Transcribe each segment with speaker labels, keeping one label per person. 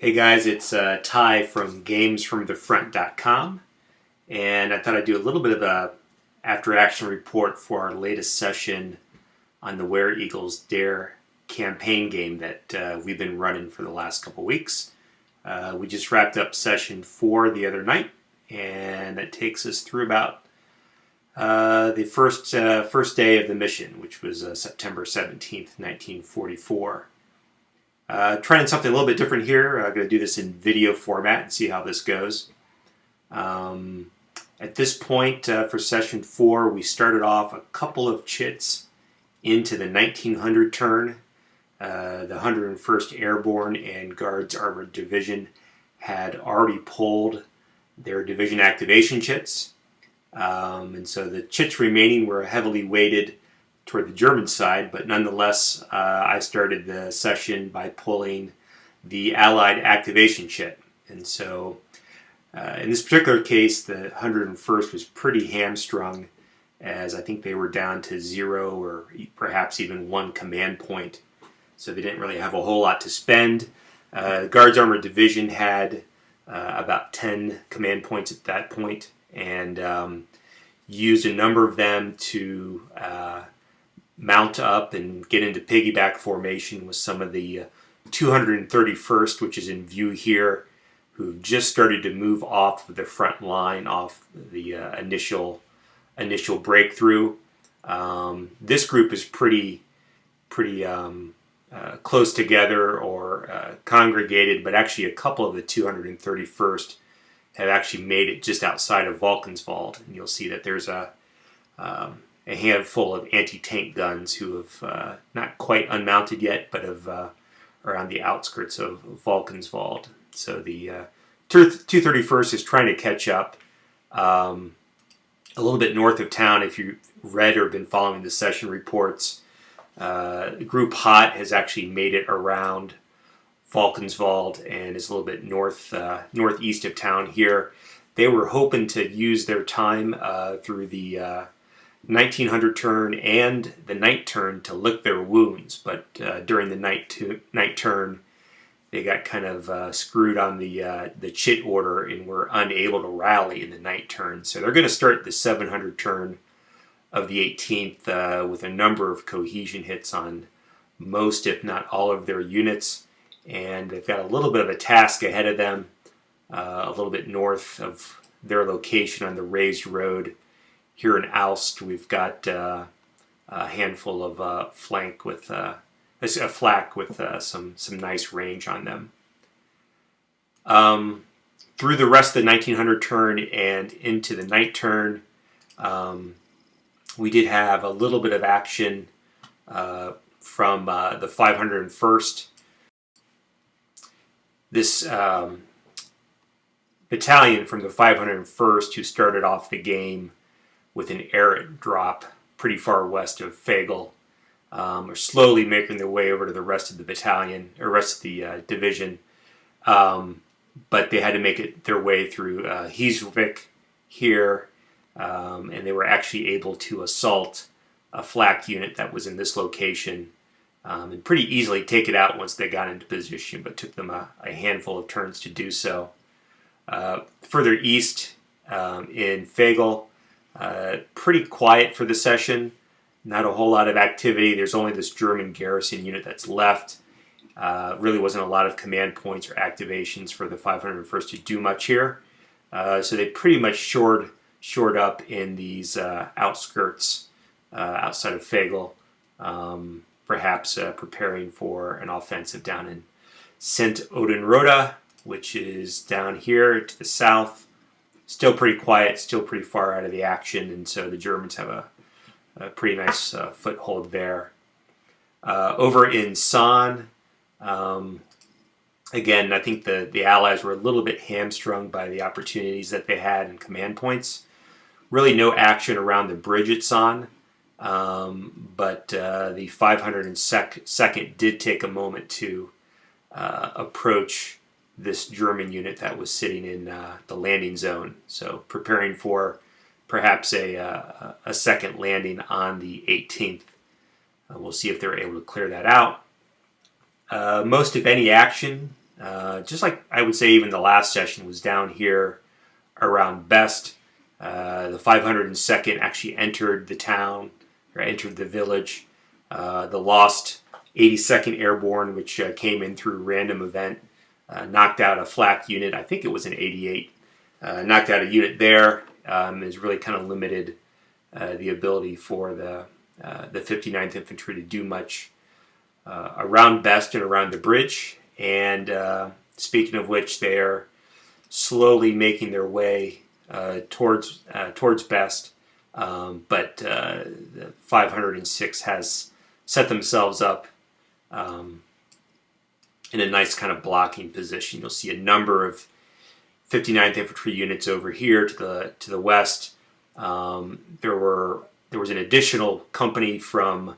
Speaker 1: Hey guys, it's Ty from gamesfromthefront.com, and I thought I'd do a little bit of a after-action report for our latest session on the Where Eagles Dare campaign game that we've been running for the last couple weeks. We just wrapped up session 4 the other night, and that takes us through about the first day of the mission, which was September 17th, 1944. Trying something a little bit different here. I'm going to do this in video format and see how this goes. At this point, for session 4, we started off a couple of chits into the 1900 turn. The 101st Airborne and Guards Armored Division had already pulled their division activation chits. And so the chits remaining were heavily weighted toward the German side, but nonetheless, I started the session by pulling the Allied activation chit. And so, in this particular case, the 101st was pretty hamstrung, as I think they were down to 0 or perhaps even 1 command point. So they didn't really have a whole lot to spend. The Guards Armored Division had about 10 command points at that point, and used a number of them to mount up and get into piggyback formation with some of the 231st, which is in view here, who've just started to move off of the front line, off the initial breakthrough. This group is pretty close together or congregated, but actually a couple of the 231st have actually made it just outside of Valkenswald, and you'll see that there's a handful of anti-tank guns who have not quite unmounted yet, but are on the outskirts of Valkenswald. So the 231st is trying to catch up a little bit north of town. If you've read or been following the session reports, Group Hot has actually made it around Valkenswald and is a little bit northeast of town here. They were hoping to use their time through the 1900 turn and the night turn to lick their wounds, but during the night turn, they got kind of screwed on the chit order and were unable to rally in the night turn. So they're going to start the 700 turn of the 18th with a number of cohesion hits on most, if not all, of their units, and they've got a little bit of a task ahead of them, a little bit north of their location on the raised road. Here in Alst, we've got a handful of flak with some nice range on them. Through the rest of the 1900 turn and into the night turn, we did have a little bit of action from the 501st. This battalion from the 501st, who started off the game with an errant drop pretty far west of Fagel, are slowly making their way over to the rest of the battalion, or rest of the division. But they had to make their way through Heeswijk here, and they were actually able to assault a flak unit that was in this location, and pretty easily take it out once they got into position, but took them a handful of turns to do so. Further east in Fagel, pretty quiet for the session. Not a whole lot of activity. There's only this German garrison unit that's left. Really wasn't a lot of command points or activations for the 501st to do much here. So they pretty much shored up in these outskirts outside of Fagel, perhaps preparing for an offensive down in St. Odenroda, which is down here to the south. Still pretty quiet, still pretty far out of the action, and so the Germans have a pretty nice foothold there. Over in San, again, I think the Allies were a little bit hamstrung by the opportunities that they had in command points. Really no action around the bridge at San, but the 502nd did take a moment to approach this German unit that was sitting in the landing zone. So preparing for perhaps a second landing on the 18th. We'll see if they're able to clear that out. Most of any action just like I would say even the last session was down here around Best. The 502nd actually entered the town, or entered the village. The lost 82nd Airborne, which came in through random event, knocked out a flak unit. I think it was an 88. Knocked out a unit there. Has really kind of limited the ability for the 59th Infantry to do much around Best and around the bridge. And speaking of which, they are slowly making their way towards Best, but the 506 has set themselves up in a nice kind of blocking position. You'll see a number of 59th Infantry units over here to the west. There was an additional company from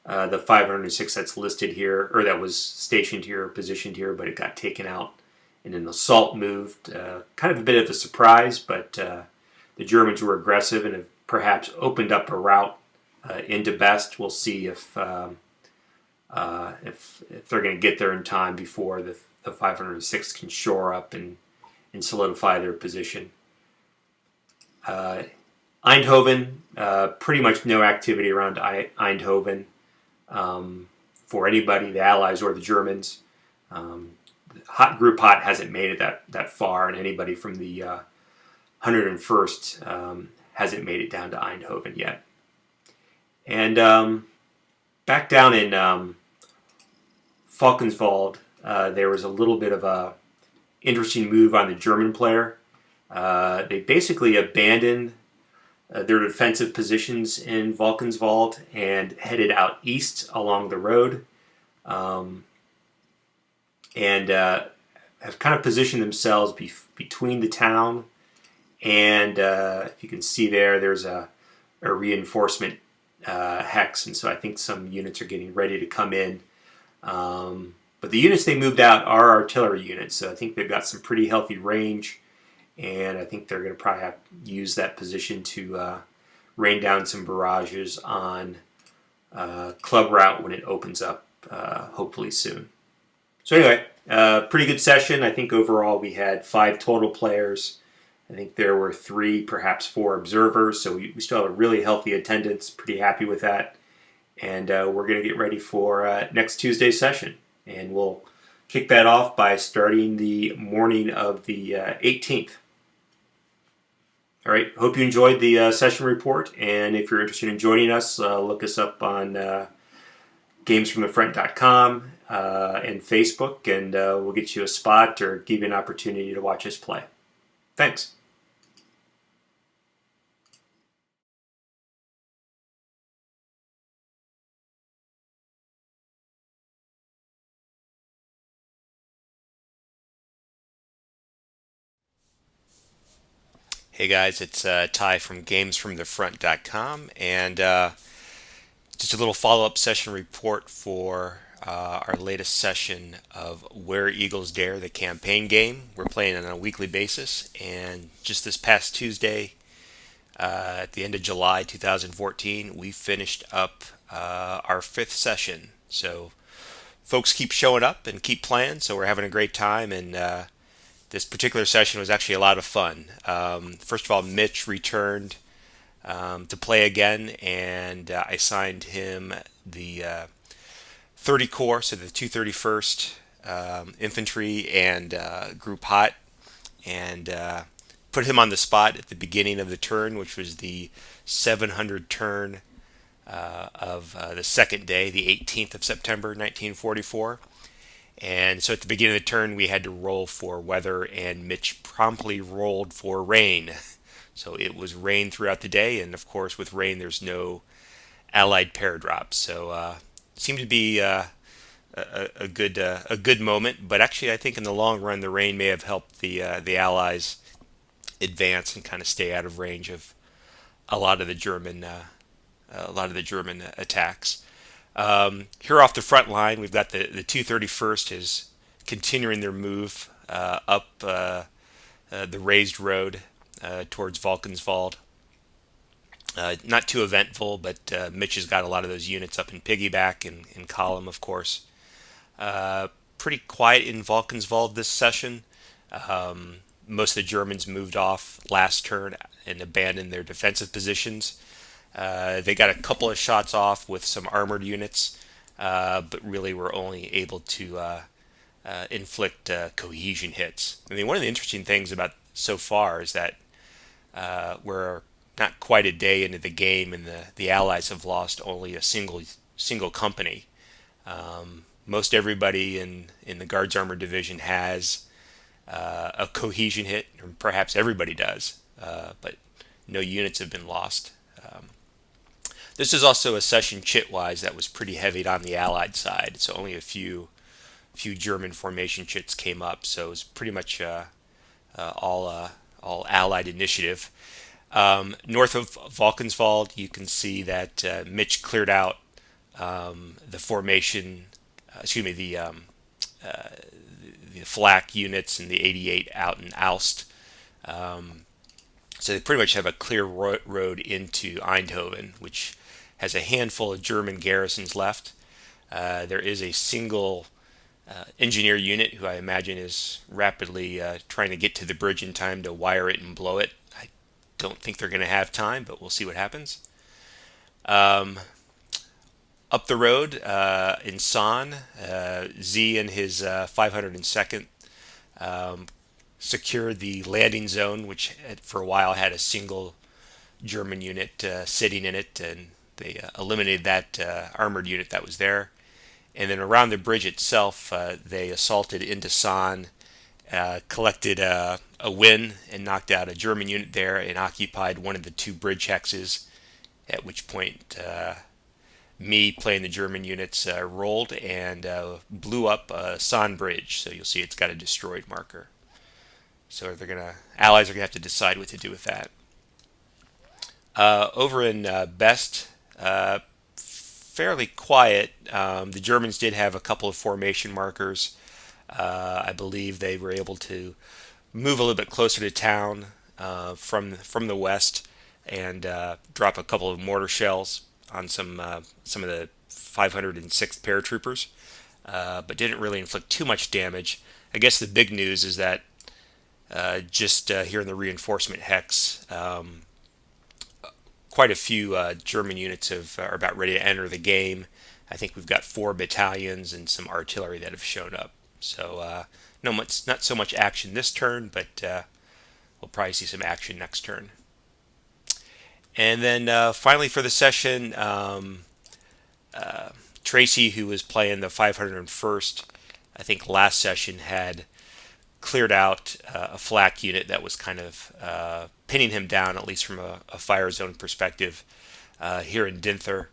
Speaker 1: the 506 that's listed here, or that was stationed here, positioned here, but it got taken out in an assault move. Kind of a bit of a surprise, but the Germans were aggressive and have perhaps opened up a route into Best. We'll see if they're going to get there in time before the 506 can shore up and solidify their position. Eindhoven, pretty much no activity around Eindhoven for anybody, the Allies or the Germans. Group Hot hasn't made it that far, and anybody from the 101st hasn't made it down to Eindhoven yet. And back down in Falkenswald, there was a little bit of a interesting move on the German player. They basically abandoned their defensive positions in Falkenswald and headed out east along the road. And have kind of positioned themselves between the town and if you can see there's a reinforcement hex, and so I think some units are getting ready to come in. But the units they moved out are artillery units, so I think they've got some pretty healthy range, and I think they're going to probably have to use that position to rain down some barrages on Club Route when it opens up, hopefully soon. So anyway, pretty good session. I think overall we had 5 total players. I think there were 3, perhaps 4 observers, so we still have a really healthy attendance. Pretty happy with that. And we're going to get ready for next Tuesday's session. And we'll kick that off by starting the morning of the 18th. All right, hope you enjoyed the session report. And if you're interested in joining us, look us up on gamesfromthefront.com and Facebook, and we'll get you a spot or give you an opportunity to watch us play. Thanks. Hey guys, it's Ty from gamesfromthefront.com, and just a little follow-up session report for our latest session of Where Eagles Dare, the campaign game. We're playing on a weekly basis, and just this past Tuesday, at the end of July 2014, we finished up our 5th session. So folks keep showing up and keep playing, so we're having a great time, and this particular session was actually a lot of fun. First of all, Mitch returned to play again, and I assigned him the 30 Corps, so the 231st Infantry and Group Hot, and put him on the spot at the beginning of the turn, which was the 700 turn of the second day, the 18th of September 1944. And so at the beginning of the turn, we had to roll for weather, and Mitch promptly rolled for rain. So it was rain throughout the day, and of course with rain there's no Allied paradrops. So seemed to be a good moment, but actually I think in the long run the rain may have helped the Allies advance and kind of stay out of range of a lot of the German attacks. Here off the front line, we've got the 231st is continuing their move up the raised road towards Valkenswald. Not too eventful, but Mitch has got a lot of those units up in piggyback and column, of course. pretty quiet in Valkenswald this session. Most of the Germans moved off last turn and abandoned their defensive positions. They got a couple of shots off with some armored units, but really were only able to inflict cohesion hits. I mean, one of the interesting things about so far is that we're not quite a day into the game, and the Allies have lost only a single company. Most everybody in the Guards Armored Division has a cohesion hit, or perhaps everybody does, but no units have been lost. This is also a session chit-wise that was pretty heavy on the Allied side, so only a few German formation chits came up, so it was pretty much all Allied initiative. North of Valkenswald, you can see that Mitch cleared out the formation, the flak units and the 88 out in Aalst. So they pretty much have a clear road into Eindhoven, which has a handful of German garrisons left. There is a single engineer unit who I imagine is rapidly trying to get to the bridge in time to wire it and blow it. I don't think they're going to have time, but we'll see what happens. Up the road in San, Z and his 502nd secured the landing zone, which for a while had a single German unit sitting in it, and they eliminated that armored unit that was there. And then around the bridge itself, they assaulted into San, collected a win, and knocked out a German unit there and occupied one of the two bridge hexes, at which point me playing the German units rolled and blew up San Bridge. So you'll see it's got a destroyed marker. So Allies are gonna have to decide what to do with that. Over in Best, fairly quiet. The Germans did have a couple of formation markers. I believe they were able to move a little bit closer to town from the west and drop a couple of mortar shells on some of the 506th paratroopers, but didn't really inflict too much damage. I guess the big news is that just here in the reinforcement hex, quite a few German units are about ready to enter the game. I think we've got 4 battalions and some artillery that have shown up. So not so much action this turn, but we'll probably see some action next turn. And then finally for the session, Tracy, who was playing the 501st, I think last session had cleared out a flak unit that was kind of pinning him down, at least from a fire zone perspective, here in Dinther.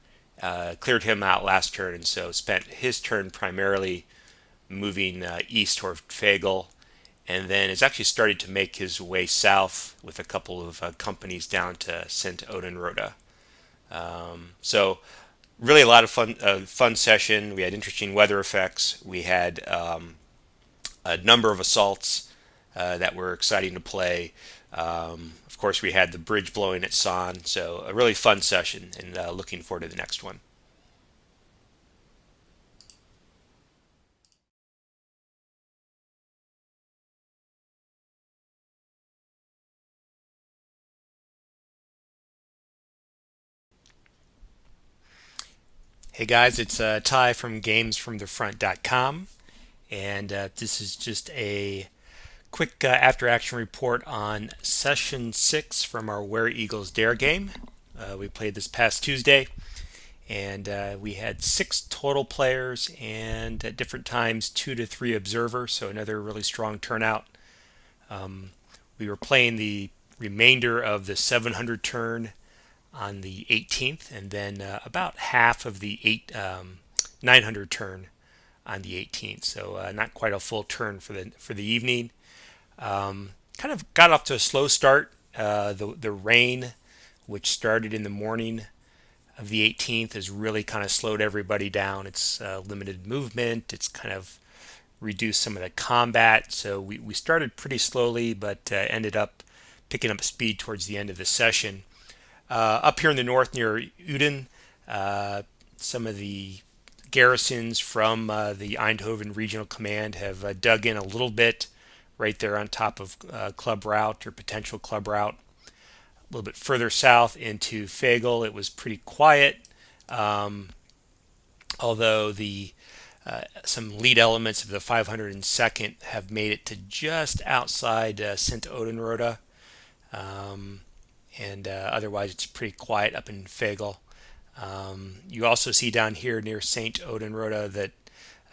Speaker 1: Cleared him out last turn, and so spent his turn primarily moving east toward Fagel, and then has actually started to make his way south with a couple of companies down to St. Odenrode. So really a lot of fun session. We had interesting weather effects. We had a number of assaults that were exciting to play. Of course, we had the bridge blowing at San, so a really fun session, and looking forward to the next one. Hey guys, it's Ty from GamesFromTheFront.com, and this is just a quick after action report on session 6 from our Where Eagles Dare game. We played this past Tuesday, and we had 6 total players, and at different times 2 to 3 observers, so another really strong turnout. We were playing the remainder of the 700 turn on the 18th, and then about half of the 900 turn on the 18th. So not quite a full turn for the evening. Kind of got off to a slow start. The rain, which started in the morning of the 18th, has really kind of slowed everybody down. It's limited movement. It's kind of reduced some of the combat. So we started pretty slowly, but ended up picking up speed towards the end of the session. Up here in the north near Uden, some of the garrisons from the Eindhoven Regional Command have dug in a little bit right there on top of Club Route or potential Club Route. A little bit further south into Fagel, it was pretty quiet, although the some lead elements of the 502nd have made it to just outside Sint Odenrode, and otherwise it's pretty quiet up in Fagel. You also see down here near St. Odenrode that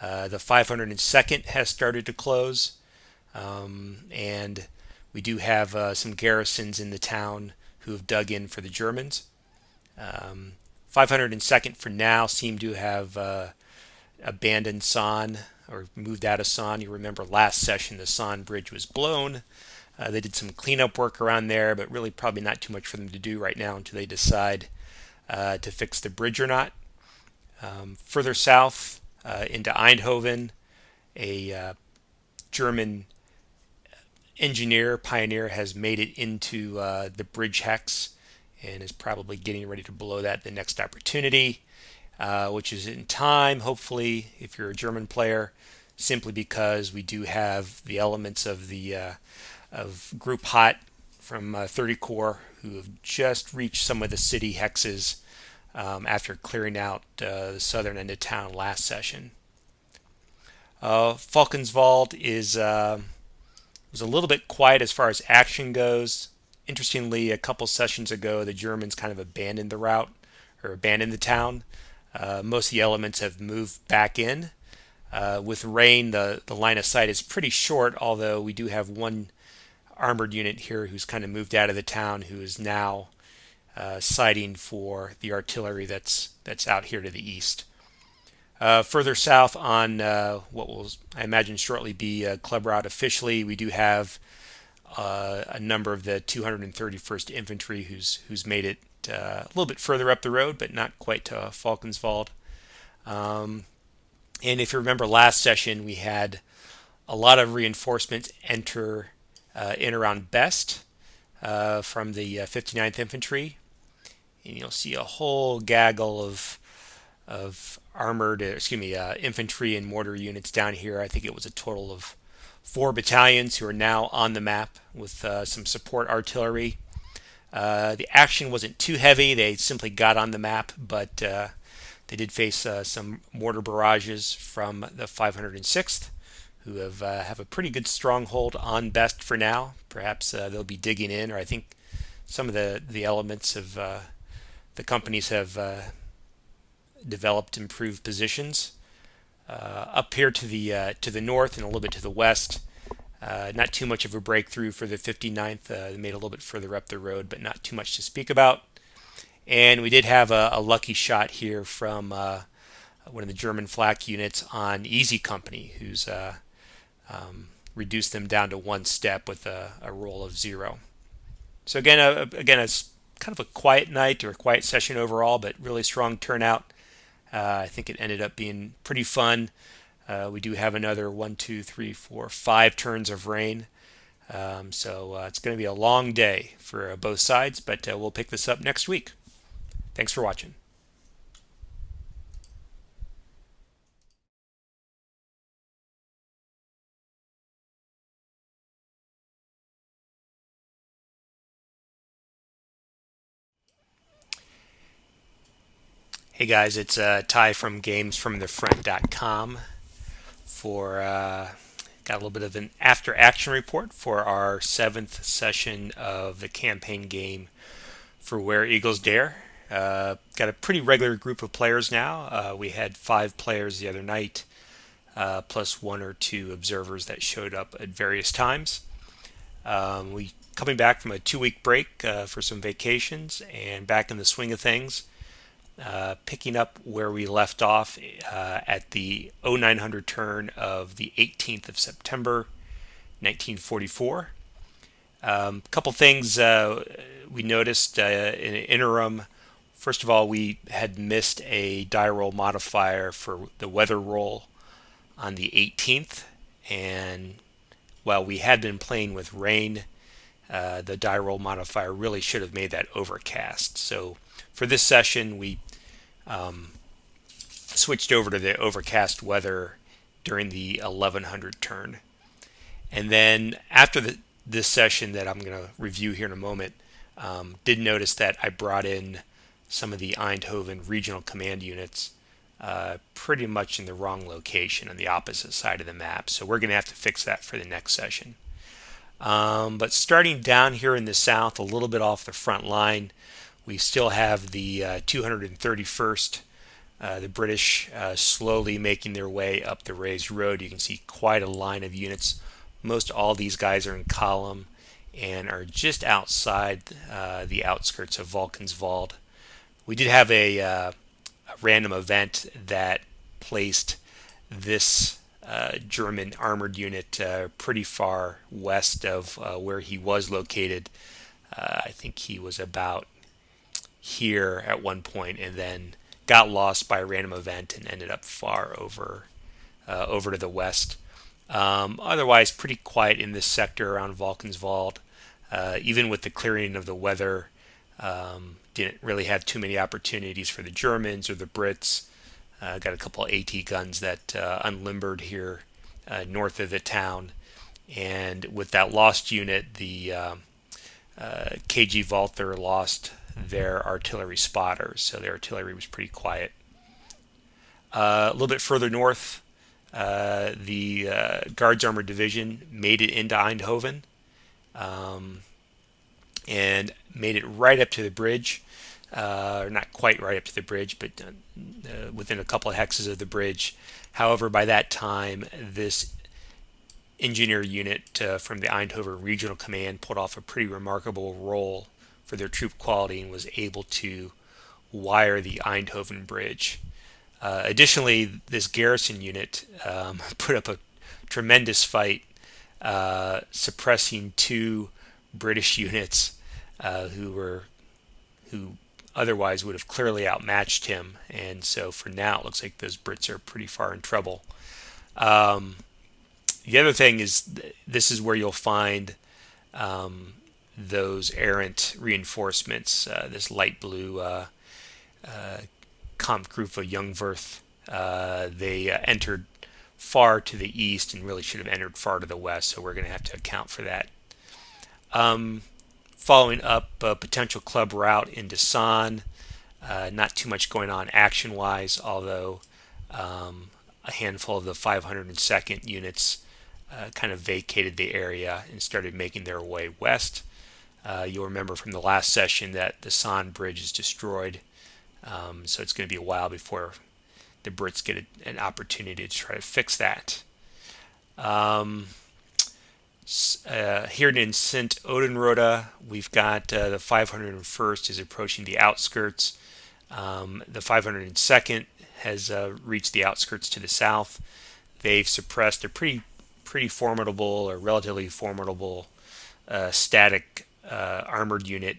Speaker 1: the 502nd has started to close, and we do have some garrisons in the town who have dug in for the Germans. 502nd for now seem to have abandoned San or moved out of San. You remember last session the San bridge was blown. They did some cleanup work around there, but really probably not too much for them to do right now until they decide to fix the bridge or not. Further south into Eindhoven, a German pioneer has made it into the bridge hex and is probably getting ready to blow that the next opportunity, which is in time, hopefully, if you're a German player, simply because we do have the elements of the of Group Hot from 30 Corps who have just reached some of the city hexes after clearing out the southern end of town last session. Falkenswald was a little bit quiet as far as action goes. Interestingly, a couple sessions ago, the Germans kind of abandoned the route or abandoned the town. Most of the elements have moved back in. With rain, the line of sight is pretty short, although we do have one armored unit here who's kind of moved out of the town, who is now sighting for the artillery that's out here to the east. Further south on what will, I imagine, shortly be Club Route officially, we do have a number of the 231st Infantry who's made it a little bit further up the road, but not quite to Falkenswald. And if you remember last session, we had a lot of reinforcements enter in around Best from the 59th Infantry. And you'll see a whole gaggle of armored, infantry and mortar units down here. I think it was a total of 4 battalions who are now on the map with some support artillery. The action wasn't too heavy. They simply got on the map, but they did face some mortar barrages from the 506th, who have a pretty good stronghold on Best for now. Perhaps they'll be digging in, or I think some of the elements of the companies have developed improved positions. Up here to the north and a little bit to the west, not too much of a breakthrough for the 59th. They made a little bit further up the road, but not too much to speak about. And we did have a lucky shot here from one of the German flak units on Easy Company, who's reduced them down to 1 step with a roll of 0. So again, it's kind of a quiet night or a quiet session overall, but really strong turnout. I think it ended up being pretty fun. We do have another 1, 2, 3, 4, 5 turns of rain. So it's going to be a long day for both sides, but we'll pick this up next week. Thanks for watching. Hey guys, it's Ty from GamesFromTheFront.com for got a little bit of an after action report for our 7th session of the campaign game for Where Eagles Dare. Got a pretty regular group of players now. We had 5 players the other night, plus 1 or 2 observers that showed up at various times. We coming back from a 2-week break for some vacations and back in the swing of things. Picking up where we left off at the 0900 turn of the 18th of September 1944. A couple things we noticed in an interim. First of all, we had missed a die roll modifier for the weather roll on the 18th, and while we had been playing with rain, the die roll modifier really should have made that overcast. So for this session, we switched over to the overcast weather during the 1100 turn. And then after this session that I'm going to review here in a moment, did notice that I brought in some of the Eindhoven regional command units pretty much in the wrong location on the opposite side of the map. So we're going to have to fix that for the next session. But starting down here in the south, a little bit off the front line, we still have the 231st, the British slowly making their way up the raised road. You can see quite a line of units. Most all these guys are in column and are just outside the outskirts of Valkenswald. We did have a random event that placed this German armored unit pretty far west of where he was located. I think he was about here at one point and then got lost by a random event and ended up far over to the west. Otherwise, pretty quiet in this sector around Valkenswald. Even with the clearing of the weather, didn't really have too many opportunities for the Germans or the Brits. Got a couple of AT guns that unlimbered here north of the town. And with that lost unit, the KG Walther lost their artillery spotters, so their artillery was pretty quiet. A little bit further north, the Guards Armored Division made it into Eindhoven and made it right up to the bridge. Or not quite right up to the bridge, but within a couple of hexes of the bridge. However, by that time, this engineer unit from the Eindhoven Regional Command pulled off a pretty remarkable role for their troop quality and was able to wire the Eindhoven Bridge. Additionally, this garrison unit put up a tremendous fight, suppressing two British units who otherwise would have clearly outmatched him. And so for now, it looks like those Brits are pretty far in trouble. The other thing is this is where you'll find those errant reinforcements, this light blue Kampfgruppe Jungwirth. They entered far to the east and really should have entered far to the west, so we're going to have to account for that. Following up a potential club route into San, not too much going on action-wise, although a handful of the 502nd units kind of vacated the area and started making their way west. You'll remember from the last session that the San Bridge is destroyed, so it's going to be a while before the Brits get an opportunity to try to fix that. Here in St. Odenrode, we've got the 501st is approaching the outskirts. The 502nd has reached the outskirts to the south. They've suppressed a pretty formidable or relatively formidable static armored unit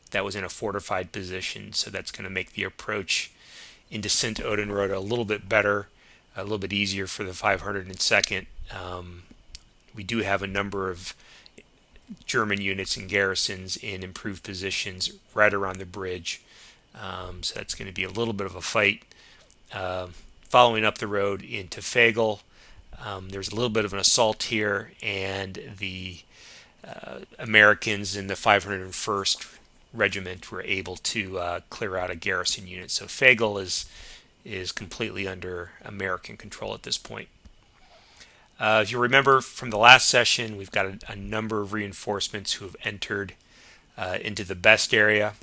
Speaker 1: that was in a fortified position. So that's going to make the approach into St. Odenrode a little bit better, a little bit easier for the 502nd. We do have a number of German units and garrisons in improved positions right around the bridge. So that's going to be a little bit of a fight. Following up the road into Fagel, there's a little bit of an assault here, and the Americans in the 501st Regiment were able to clear out a garrison unit. So Fagel is completely under American control at this point. If you remember from the last session, we've got a number of reinforcements who have entered into the Best area,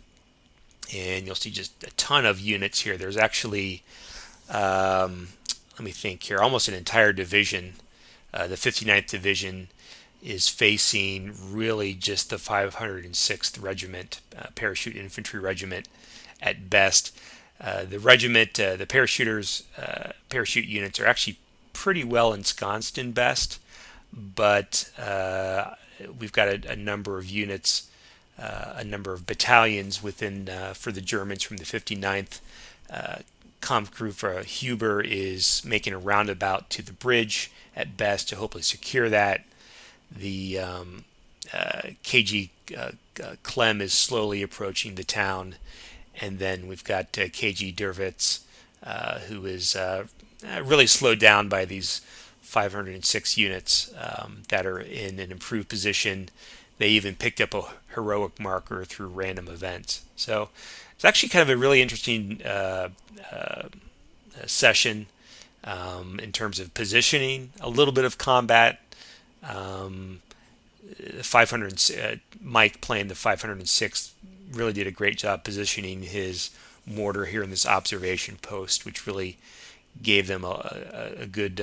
Speaker 1: and you'll see just a ton of units here. There's actually, let me think here, almost an entire division. The 59th Division is facing really just the 506th Regiment, Parachute Infantry Regiment at best. The regiment, the parachuters, parachute units are actually pretty well ensconced in Best, but we've got a number of units, a number of battalions within for the Germans from the 59th. Kampfgruppe Huber is making a roundabout to the bridge at Best to hopefully secure that. The KG Clem is slowly approaching the town, and then we've got KG Derwitz
Speaker 2: who is really slowed down by these 506 units that are in an improved position. They even picked up a heroic marker through random events. So it's actually kind of a really interesting session in terms of positioning, a little bit of combat. 500 Mike playing the 506 really did a great job positioning his mortar here in this observation post, which really gave them a good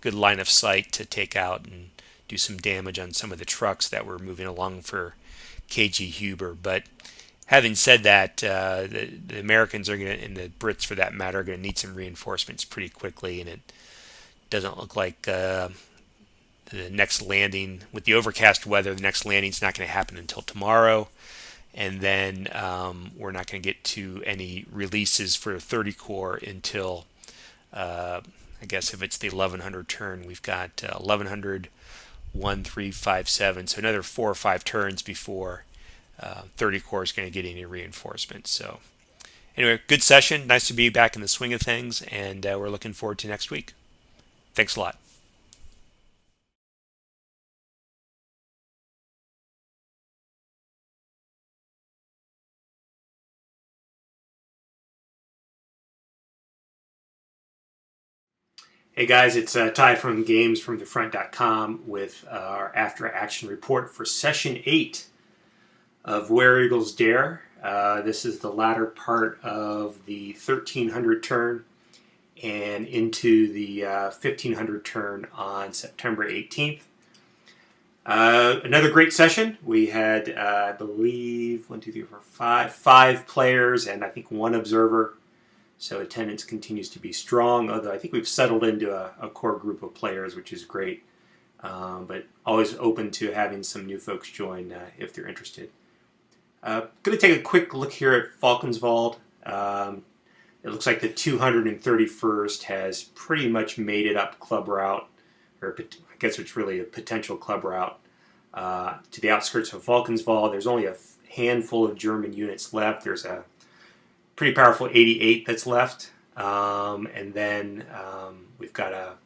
Speaker 2: line of sight to take out and do some damage on some of the trucks that were moving along for KG Huber. But having said that, the Americans are going to, and the Brits for that matter, are going to need some reinforcements pretty quickly, and it doesn't look like the next landing, with the overcast weather, the next landing is not going to happen until tomorrow. And then we're not going to get to any releases for 30 core until, I guess if it's the 1100 turn, we've got 1100, 1, 3, 5, 7. So another 4 or 5 turns before 30 core is going to get any reinforcements. So anyway, good session. Nice to be back in the swing of things, and we're looking forward to next week. Thanks a lot.
Speaker 1: Hey guys, it's Ty from gamesfromthefront.com with our after action report for session 8 of Where Eagles Dare. This is the latter part of the 1300 turn and into the 1500 turn on September 18th. Another great session. We had, I believe, 1, 2, 3, 4, 5 players and I think 1 observer. So attendance continues to be strong, although I think we've settled into a core group of players, which is great. But always open to having some new folks join if they're interested. Going to take a quick look here at Falkenswald. It looks like the 231st has pretty much made it up club route, or I guess it's really a potential club route, to the outskirts of Falkenswald. There's only a handful of German units left. There's a pretty powerful 88 that's left, and then we've got a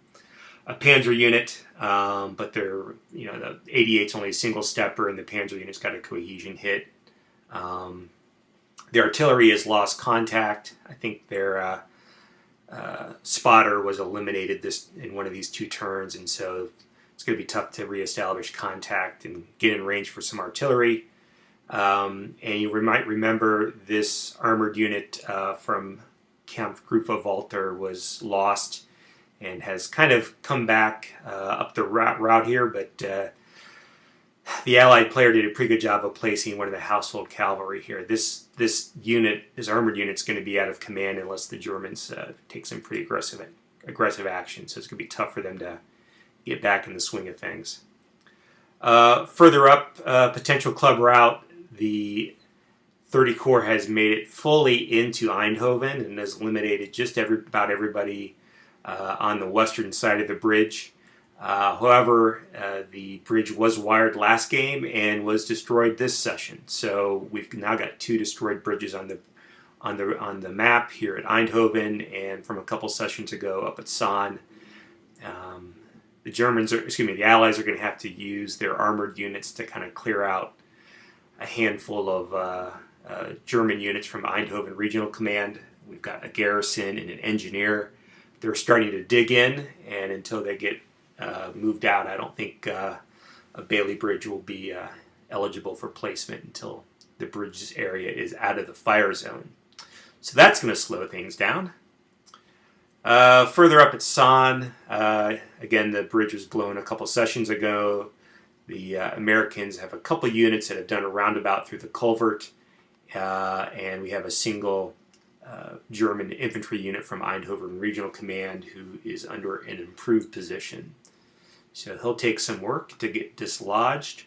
Speaker 1: Panzer unit, but they're, the 88's only a single stepper, and the Panzer unit's got a cohesion hit. The artillery has lost contact. I think their spotter was eliminated in one of these 2 turns, and so it's going to be tough to reestablish contact and get in range for some artillery. And you might remember this armored unit from Kampfgruppe Walter was lost and has kind of come back up the route here, but the Allied player did a pretty good job of placing one of the household cavalry here. This armored unit is going to be out of command unless the Germans take some pretty aggressive action, so it's going to be tough for them to get back in the swing of things. Further up, potential club route, the 30 Corps has made it fully into Eindhoven and has eliminated just about everybody on the western side of the bridge. However, the bridge was wired last game and was destroyed this session. So we've now got 2 destroyed bridges on the map here at Eindhoven, and from a couple sessions ago up at San. The Allies are going to have to use their armored units to kind of clear out a handful of German units from Eindhoven Regional Command. We've got a garrison and an engineer. They're starting to dig in, and until they get moved out, I don't think a Bailey Bridge will be eligible for placement until the bridge's area is out of the fire zone. So that's going to slow things down. Further up at San, again, the bridge was blown a couple sessions ago. The Americans have a couple units that have done a roundabout through the culvert, and we have a single German infantry unit from Eindhoven Regional Command who is under an improved position. So he'll take some work to get dislodged.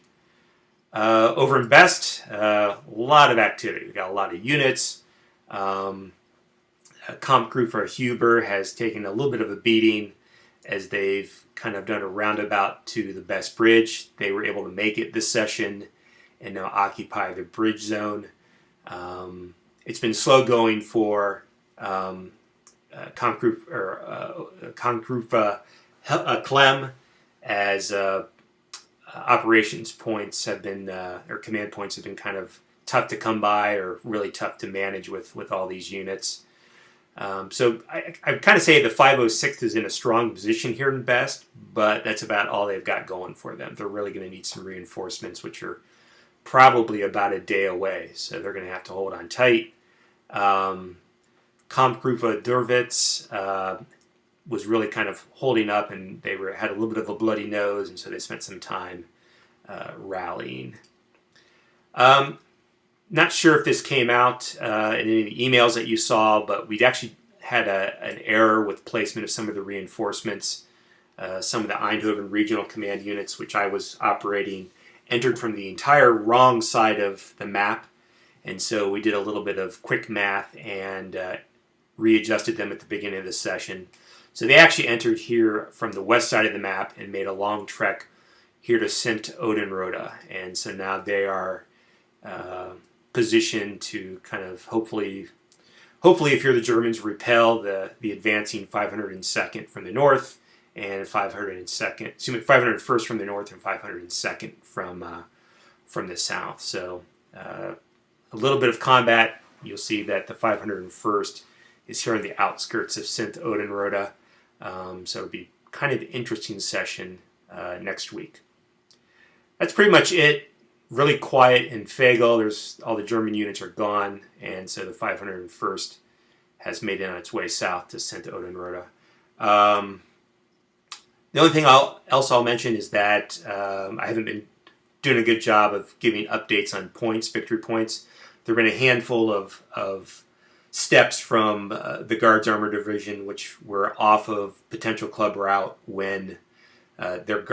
Speaker 1: Over in Best, a lot of activity. We've got a lot of units. Kampfgruppe Huber has taken a little bit of a beating as they've kind of done a roundabout to the Best Bridge. They were able to make it this session and now occupy the bridge zone. It's been slow going for Konkrufa Clem as operations points have been, or command points have been kind of tough to come by or really tough to manage with all these units. So I kind of say the 506th is in a strong position here in Best, but that's about all they've got going for them. They're really going to need some reinforcements, which are probably about a day away. So they're going to have to hold on tight. Kampfgruppe Derwitz was really kind of holding up, and they had a little bit of a bloody nose, and so they spent some time rallying. Not sure if this came out in any of the emails that you saw, but we'd actually had an error with placement of some of the reinforcements. Some of the Eindhoven Regional Command units, which I was operating, entered from the entire wrong side of the map. And so we did a little bit of quick math and readjusted them at the beginning of the session. So they actually entered here from the west side of the map and made a long trek here to Sint Odenrode. And so now they are positioned to kind of hopefully if you're the Germans, repel the advancing 502nd from the north and 501st from the north and 502nd from the south. So a little bit of combat. You'll see that the 501st is here on the outskirts of Sint Odenrode. So it'll be kind of an interesting session next week. That's pretty much it. Really quiet in Fagel. All the German units are gone, and so the 501st has made it on its way south to Sint Odenrode. The only thing else I'll mention is that I haven't been doing a good job of giving updates on points, victory points. There have been a handful of steps from the Guards Armor Division, which were off of potential club route when their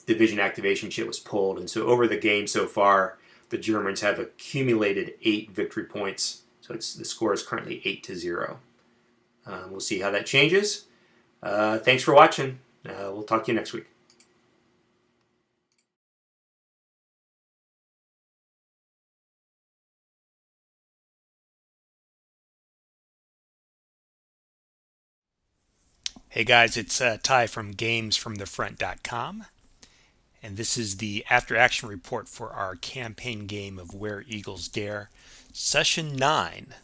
Speaker 1: division activation shit was pulled. And so over the game so far, the Germans have accumulated 8 victory points. So the score is currently 8-0. We'll see how that changes. Thanks for watching. We'll talk to you next week.
Speaker 2: Hey guys, it's Ty from GamesFromTheFront.com, and this is the after action report for our campaign game of Where Eagles Dare, Session 9.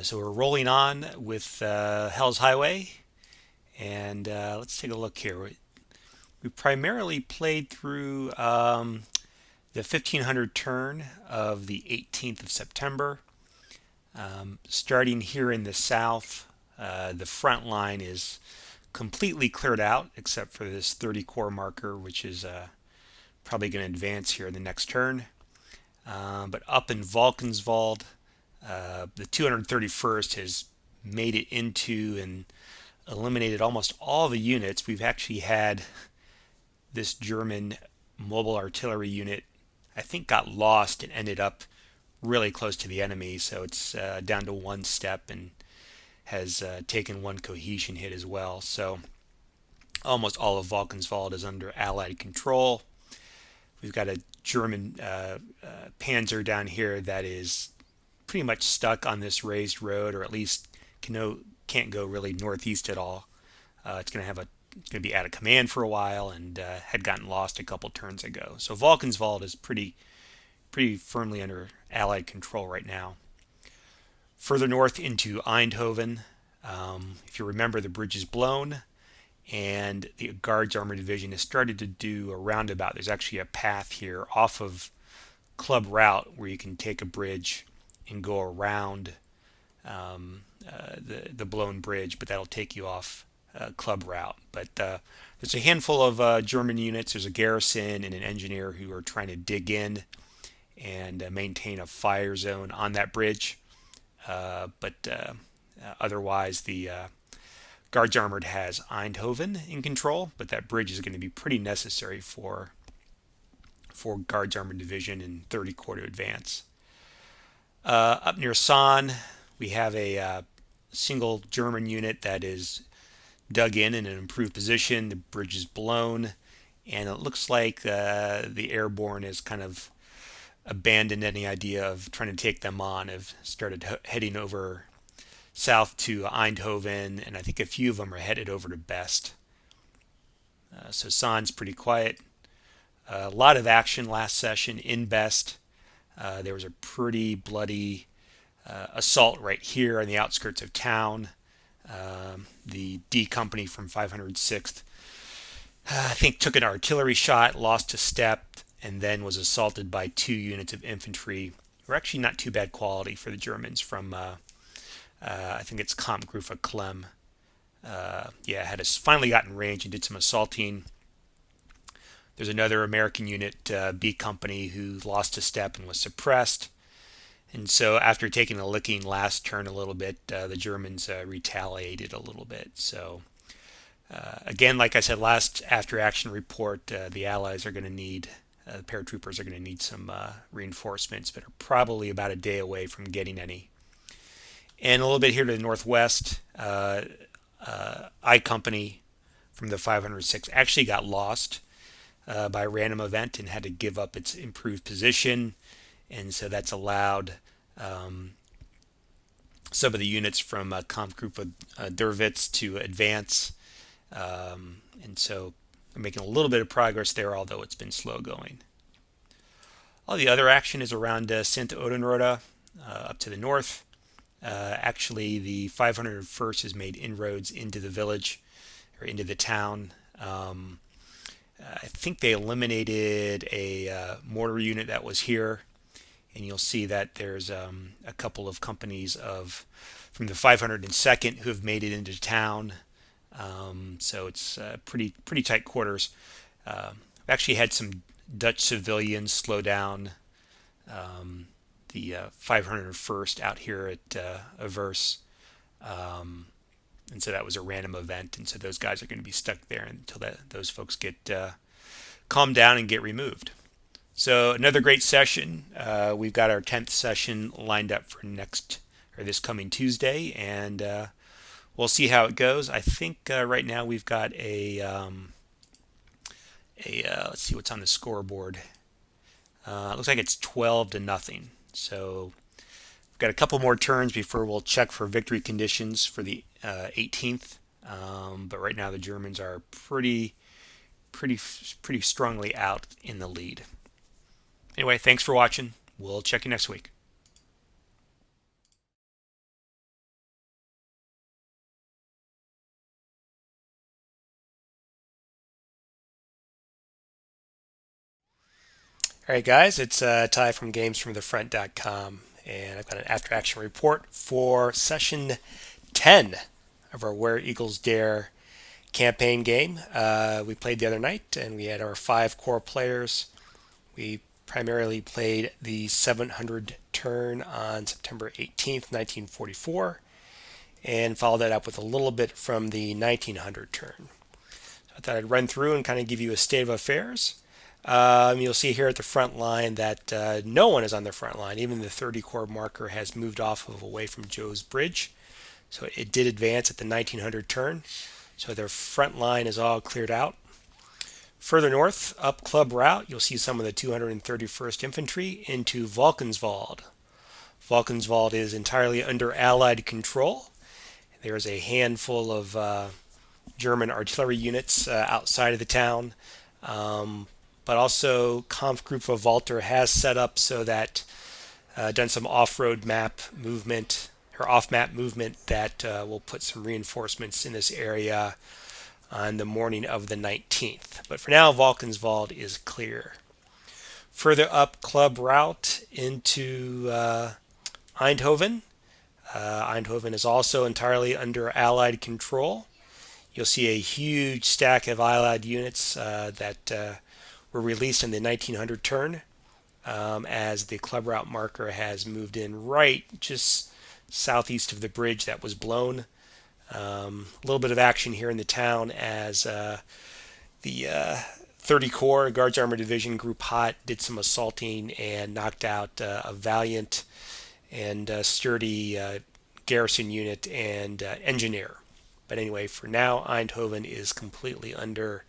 Speaker 2: So we're rolling on with Hell's Highway, and let's take a look here. We primarily played through the 1500 turn of the 18th of September. Starting here in the south, the front line is completely cleared out except for this 30 core marker, which is probably going to advance here in the next turn. But up in Valkenswald, the 231st has made it into and eliminated almost all the units. We've actually had this German mobile artillery unit, I think, got lost and ended up really close to the enemy, so it's down to 1 step and has taken 1 cohesion hit as well. So almost all of Valkenswald is under Allied control. We've got a German panzer down here that is pretty much stuck on this raised road, or at least can't go really northeast at all. It's going to be out of command for a while and had gotten lost a couple turns ago. So Valkenswald is pretty firmly under Allied control right now. Further north into Eindhoven, if you remember, the bridge is blown, and the Guards Armor Division has started to do a roundabout. There's actually a path here off of Club Route where you can take a bridge and go around the blown bridge, but that'll take you off Club Route. But there's a handful of German units. There's a garrison and an engineer who are trying to dig in and maintain a fire zone on that bridge. But otherwise, the Guards Armored has Eindhoven in control, but that bridge is going to be pretty necessary for Guards Armored Division and 30 Corps to advance. Up near San, we have a single German unit that is dug in an improved position. The bridge is blown, and it looks like the airborne has kind of abandoned any idea of trying to take them on, have started heading over south to Eindhoven, and I think a few of them are headed over to Best. So Son's pretty quiet. A lot of action last session in Best. There was a pretty bloody assault right here on the outskirts of town. The D Company from 506th, I think, took an artillery shot, lost a step, and then was assaulted by 2 units of infantry. Were actually not too bad quality for the Germans from, I think it's Kampfgruppe Clem. Had finally gotten range and did some assaulting. There's another American unit, B Company, who lost a step and was suppressed. And so after taking a licking last turn a little bit, the Germans retaliated a little bit. So again, like I said last after action report, the Allies are going to need, the paratroopers are going to need some reinforcements, but are probably about a day away from getting any. And a little bit here to the northwest, I Company from the 506 actually got lost by a random event and had to give up its improved position. And so that's allowed some of the units from Kampfgruppe Derwitz to advance. And so we're making a little bit of progress there, although it's been slow going. All the other action is around Sint Odenrode, up to the north. Actually, the 501st has made inroads into the village, or into the town. I think they eliminated a mortar unit that was here, and you'll see that there's a couple of companies from the 502nd who have made it into town. So it's pretty tight quarters. I've actually had some Dutch civilians slow down the 501st out here at Averse. And so that was a random event, and so those guys are going to be stuck there until those folks get calmed down and get removed. So another great session. We've got our 10th session lined up for this coming Tuesday, and we'll see how it goes. I think right now we've got let's see what's on the scoreboard. It looks like it's 12-0. So we've got a couple more turns before we'll check for victory conditions for the 18th. But right now the Germans are pretty strongly out in the lead. Anyway, thanks for watching. We'll check you next week. All right, guys, it's Ty from GamesFromTheFront.com, and I've got an after-action report for session 10 of our Where Eagles Dare campaign game. We played the other night, and we had our 5 core players. We primarily played the 700 turn on September 18th, 1944, and followed that up with a little bit from the 1900 turn. So I thought I'd run through and kind of give you a state of affairs. You'll see here at the front line that no one is on the front line. Even the 30 core marker has moved off of away from Joe's Bridge. So it did advance at the 1900 turn. So their front line is all cleared out. Further north, up Club Route, you'll see some of the 231st Infantry into Valkenswald. Valkenswald is entirely under Allied control. There's a handful of German artillery units outside of the town. But also Kampfgruppe Walter has set up so that done some off-road map movement, or off-map movement that will put some reinforcements in this area on the morning of the 19th. But for now, Valkenswald is clear. Further up Club Route into Eindhoven. Eindhoven is also entirely under Allied control. You'll see a huge stack of Allied units that were released in the 1900 turn as the Club Route marker has moved in right just southeast of the bridge that was blown. A little bit of action here in the town as the 30 Corps Guards Armored Division Group Hot did some assaulting and knocked out a valiant and sturdy garrison unit and engineer. But anyway, for now, Eindhoven is completely under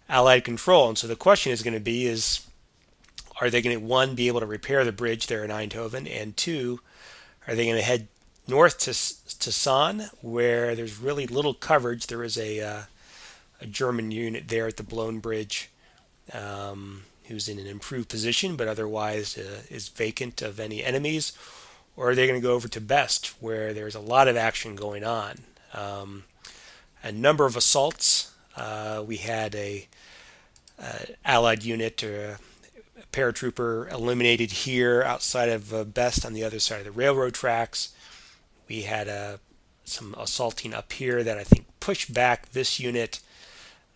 Speaker 2: Allied control. And so the question is going to be are they going to, one, be able to repair the bridge there in Eindhoven, and two, are they going to head north to to San, where there's really little coverage. There is a German unit there at the Blown Bridge, who's in an improved position, but otherwise is vacant of any enemies. Or are they going to go over to Best, where there's a lot of action going on? A number of assaults. We had a allied unit or a paratrooper eliminated here outside of Best on the other side of the railroad tracks. We had some assaulting up here that I think pushed back this unit.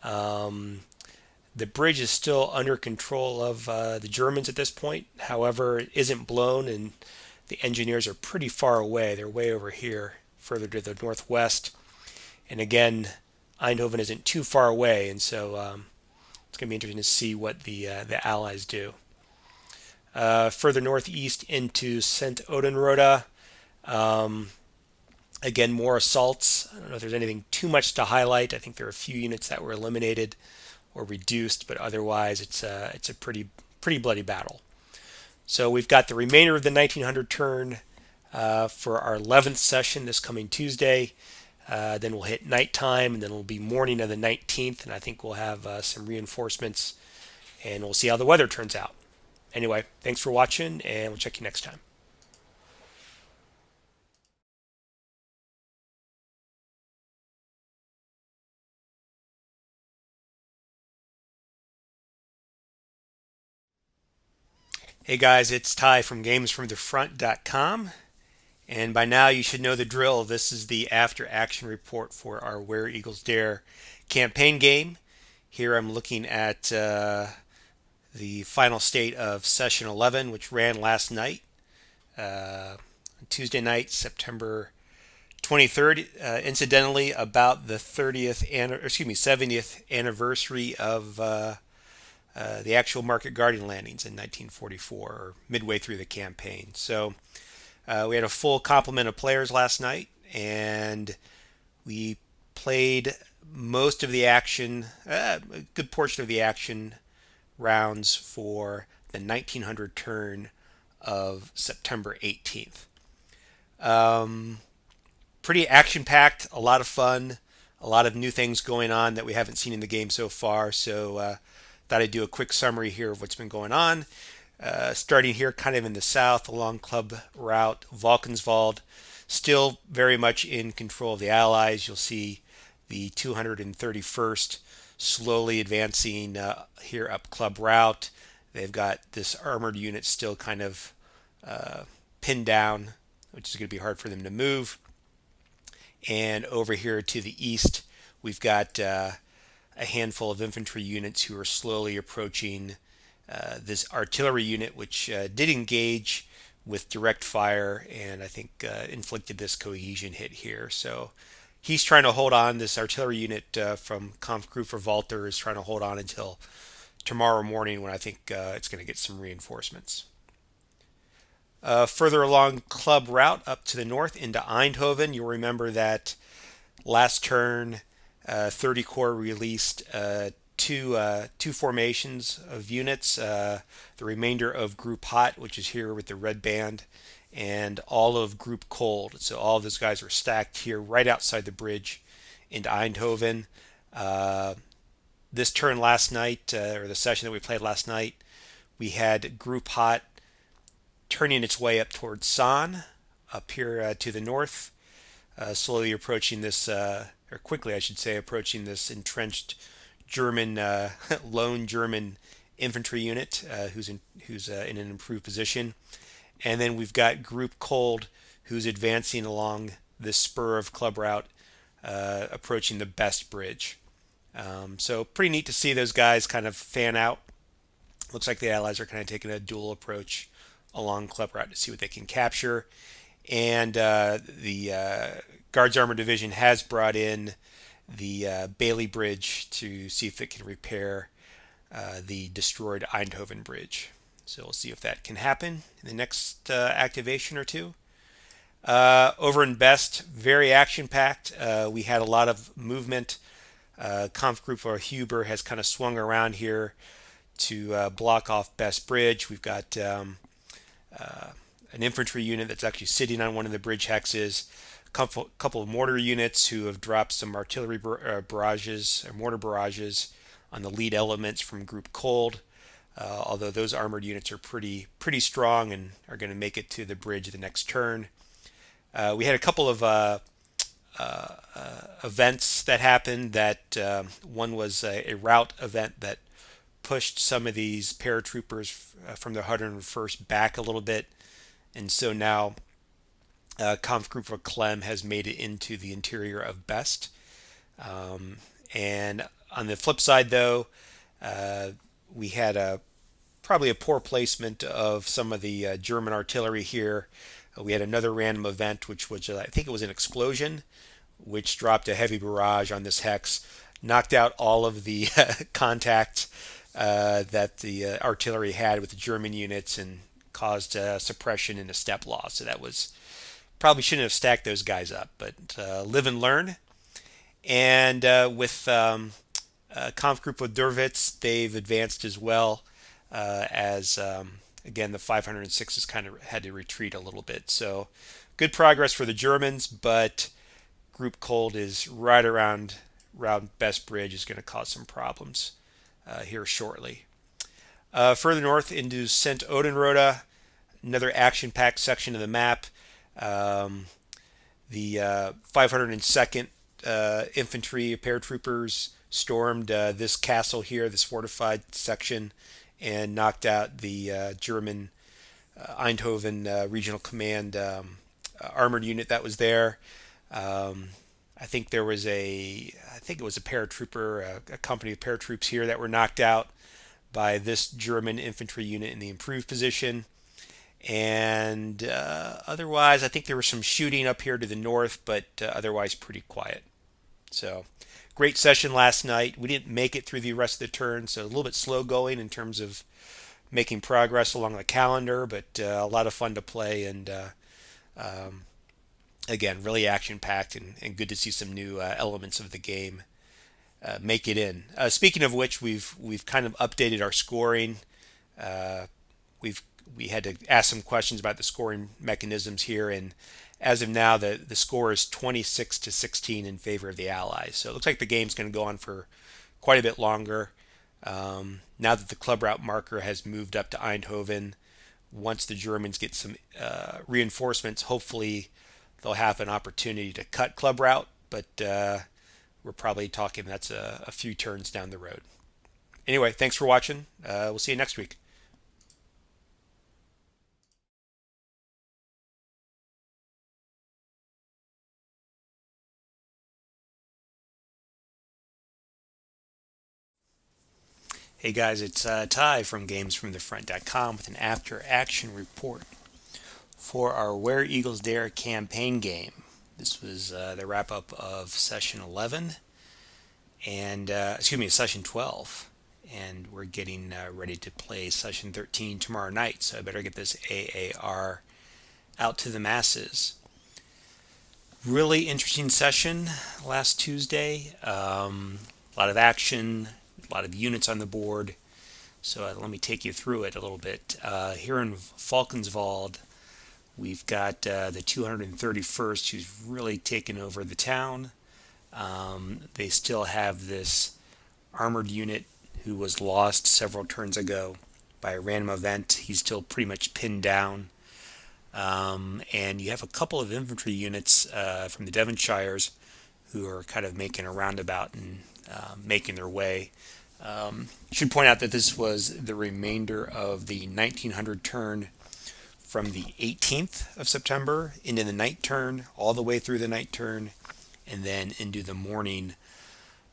Speaker 2: The bridge is still under control of the Germans at this point. However, it isn't blown, and the engineers are pretty far away. They're way over here, further to the northwest. And again, Eindhoven isn't too far away, and so it's going to be interesting to see what the Allies do. Further northeast into St. Odenrode, again, more assaults. I don't know if there's anything too much to highlight. I think there are a few units that were eliminated or reduced, but otherwise it's a pretty bloody battle. So we've got the remainder of the 1900 turn for our 11th session this coming Tuesday. Then we'll hit nighttime, and then it'll be morning of the 19th, and I think we'll have some reinforcements, and we'll see how the weather turns out. Anyway, thanks for watching, and we'll check you next time. Hey guys, it's Ty from GamesFromTheFront.com, and by now you should know the drill. This is the after action report for our Where Eagles Dare campaign game. Here I'm looking at the final state of session 11, which ran last night, Tuesday night, September 23rd. Incidentally, about the 70th anniversary of the actual Market Garden landings in 1944, or midway through the campaign. So we had a full complement of players last night, and we played most of the action, a good portion of the action rounds for the 1900 turn of September 18th. Pretty action-packed, a lot of fun, a lot of new things going on that we haven't seen in the game so far. So thought I'd do a quick summary here of what's been going on. Starting here kind of in the south along club route, Valkenswald, still very much in control of the Allies. You'll see the 231st slowly advancing here up club route. They've got this armored unit still kind of pinned down, which is going to be hard for them to move. And over here to the east, we've got a handful of infantry units who are slowly approaching this artillery unit, which did engage with direct fire, and I think inflicted this cohesion hit here. So he's trying to hold on. This artillery unit from Kampfgruppe Walter is trying to hold on until tomorrow morning, when I think it's going to get some reinforcements. Further along club route up to the north into Eindhoven, you'll remember that last turn 30 Corps released two formations of units, the remainder of Group Hot, which is here with the red band, and all of Group Cold. So all of those guys are stacked here right outside the bridge into Eindhoven. This turn last night, or the session that we played last night, we had Group Hot turning its way up towards San, up here to the north, slowly approaching this, or quickly I should say, approaching this entrenched German, lone German infantry unit who's in an improved position. And then we've got Group Cold, who's advancing along this spur of club route, approaching the Best Bridge. So pretty neat to see those guys kind of fan out. Looks like the Allies are kind of taking a dual approach along club route to see what they can capture. And the Guards Armored Division has brought in the Bailey Bridge to see if it can repair the destroyed Eindhoven Bridge. So we'll see if that can happen in the next activation or two. Over in Best, very action-packed. We had a lot of movement. Kampfgruppe Huber has kind of swung around here to block off Best Bridge. We've got an infantry unit that's actually sitting on one of the bridge hexes. couple of mortar units who have dropped some artillery barrages or mortar barrages on the lead elements from Group Cold. Although those armored units are pretty strong and are going to make it to the bridge the next turn. We had a couple of events that happened. That one was a rout event that pushed some of these paratroopers from the 101st back a little bit, and so now Kampf Group of Clem has made it into the interior of Best. And on the flip side, though, we had probably a poor placement of some of the German artillery here. We had another random event, which was, I think it was an explosion, which dropped a heavy barrage on this hex, knocked out all of the contact that the artillery had with the German units, and caused suppression and a step loss. So that was probably shouldn't have stacked those guys up, but live and learn. And with Kampf Group of Derwitz, they've advanced as well as again the 506s kind of had to retreat a little bit. So good progress for the Germans, but Group Cold is right around Best Bridge, is going to cause some problems here shortly. Further north into St. Odenrode, another action-packed section of the map. The 502nd Infantry paratroopers stormed this castle here, this fortified section, and knocked out the German Eindhoven Regional Command armored unit that was there. I think it was a paratrooper, a company of paratroops here that were knocked out by this German infantry unit in the improved position. And otherwise, I think there was some shooting up here to the north, but otherwise pretty quiet. So great session last night. We didn't make it through the rest of the turn, so a little bit slow going in terms of making progress along the calendar, but a lot of fun to play, and again, really action-packed, and good to see some new elements of the game make it in. Speaking of which, we've kind of updated our scoring. We had to ask some questions about the scoring mechanisms here, and as of now, the score is 26-16 in favor of the Allies. So it looks like the game's going to go on for quite a bit longer. Now that the club route marker has moved up to Eindhoven, once the Germans get some reinforcements, hopefully they'll have an opportunity to cut club route, but we're probably talking that's a few turns down the road. Anyway, thanks for watching. We'll see you next week. Hey guys, it's Ty from GamesFromTheFront.com with an after-action report for our Where Eagles Dare campaign game. This was the wrap-up of Session 11, and Session 12, and we're getting ready to play Session 13 tomorrow night, so I better get this AAR out to the masses. Really interesting session last Tuesday. A lot of action, a lot of units on the board. So let me take you through it a little bit. Here in Falkenswald, we've got the 231st, who's really taken over the town. They still have this armored unit who was lost several turns ago by a random event. He's still pretty much pinned down. And you have a couple of infantry units from the Devonshires who are kind of making a roundabout and making their way. Should point out that this was the remainder of the 1900 turn from the 18th of September into the night turn, all the way through the night turn, and then into the morning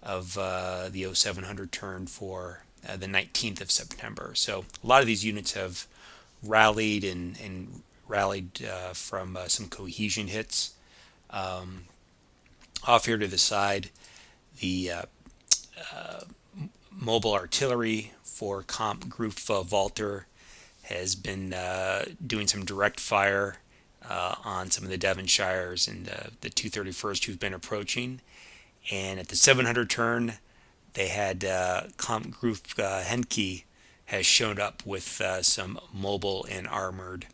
Speaker 2: of the 0700 turn for the 19th of September. So a lot of these units have rallied and rallied from some cohesion hits. Off here to the side, the mobile artillery for Comp Group Walter has been doing some direct fire on some of the Devonshires and the 231st who've been approaching. And at the 700 turn, they had Comp Group Henke has shown up with some mobile and armored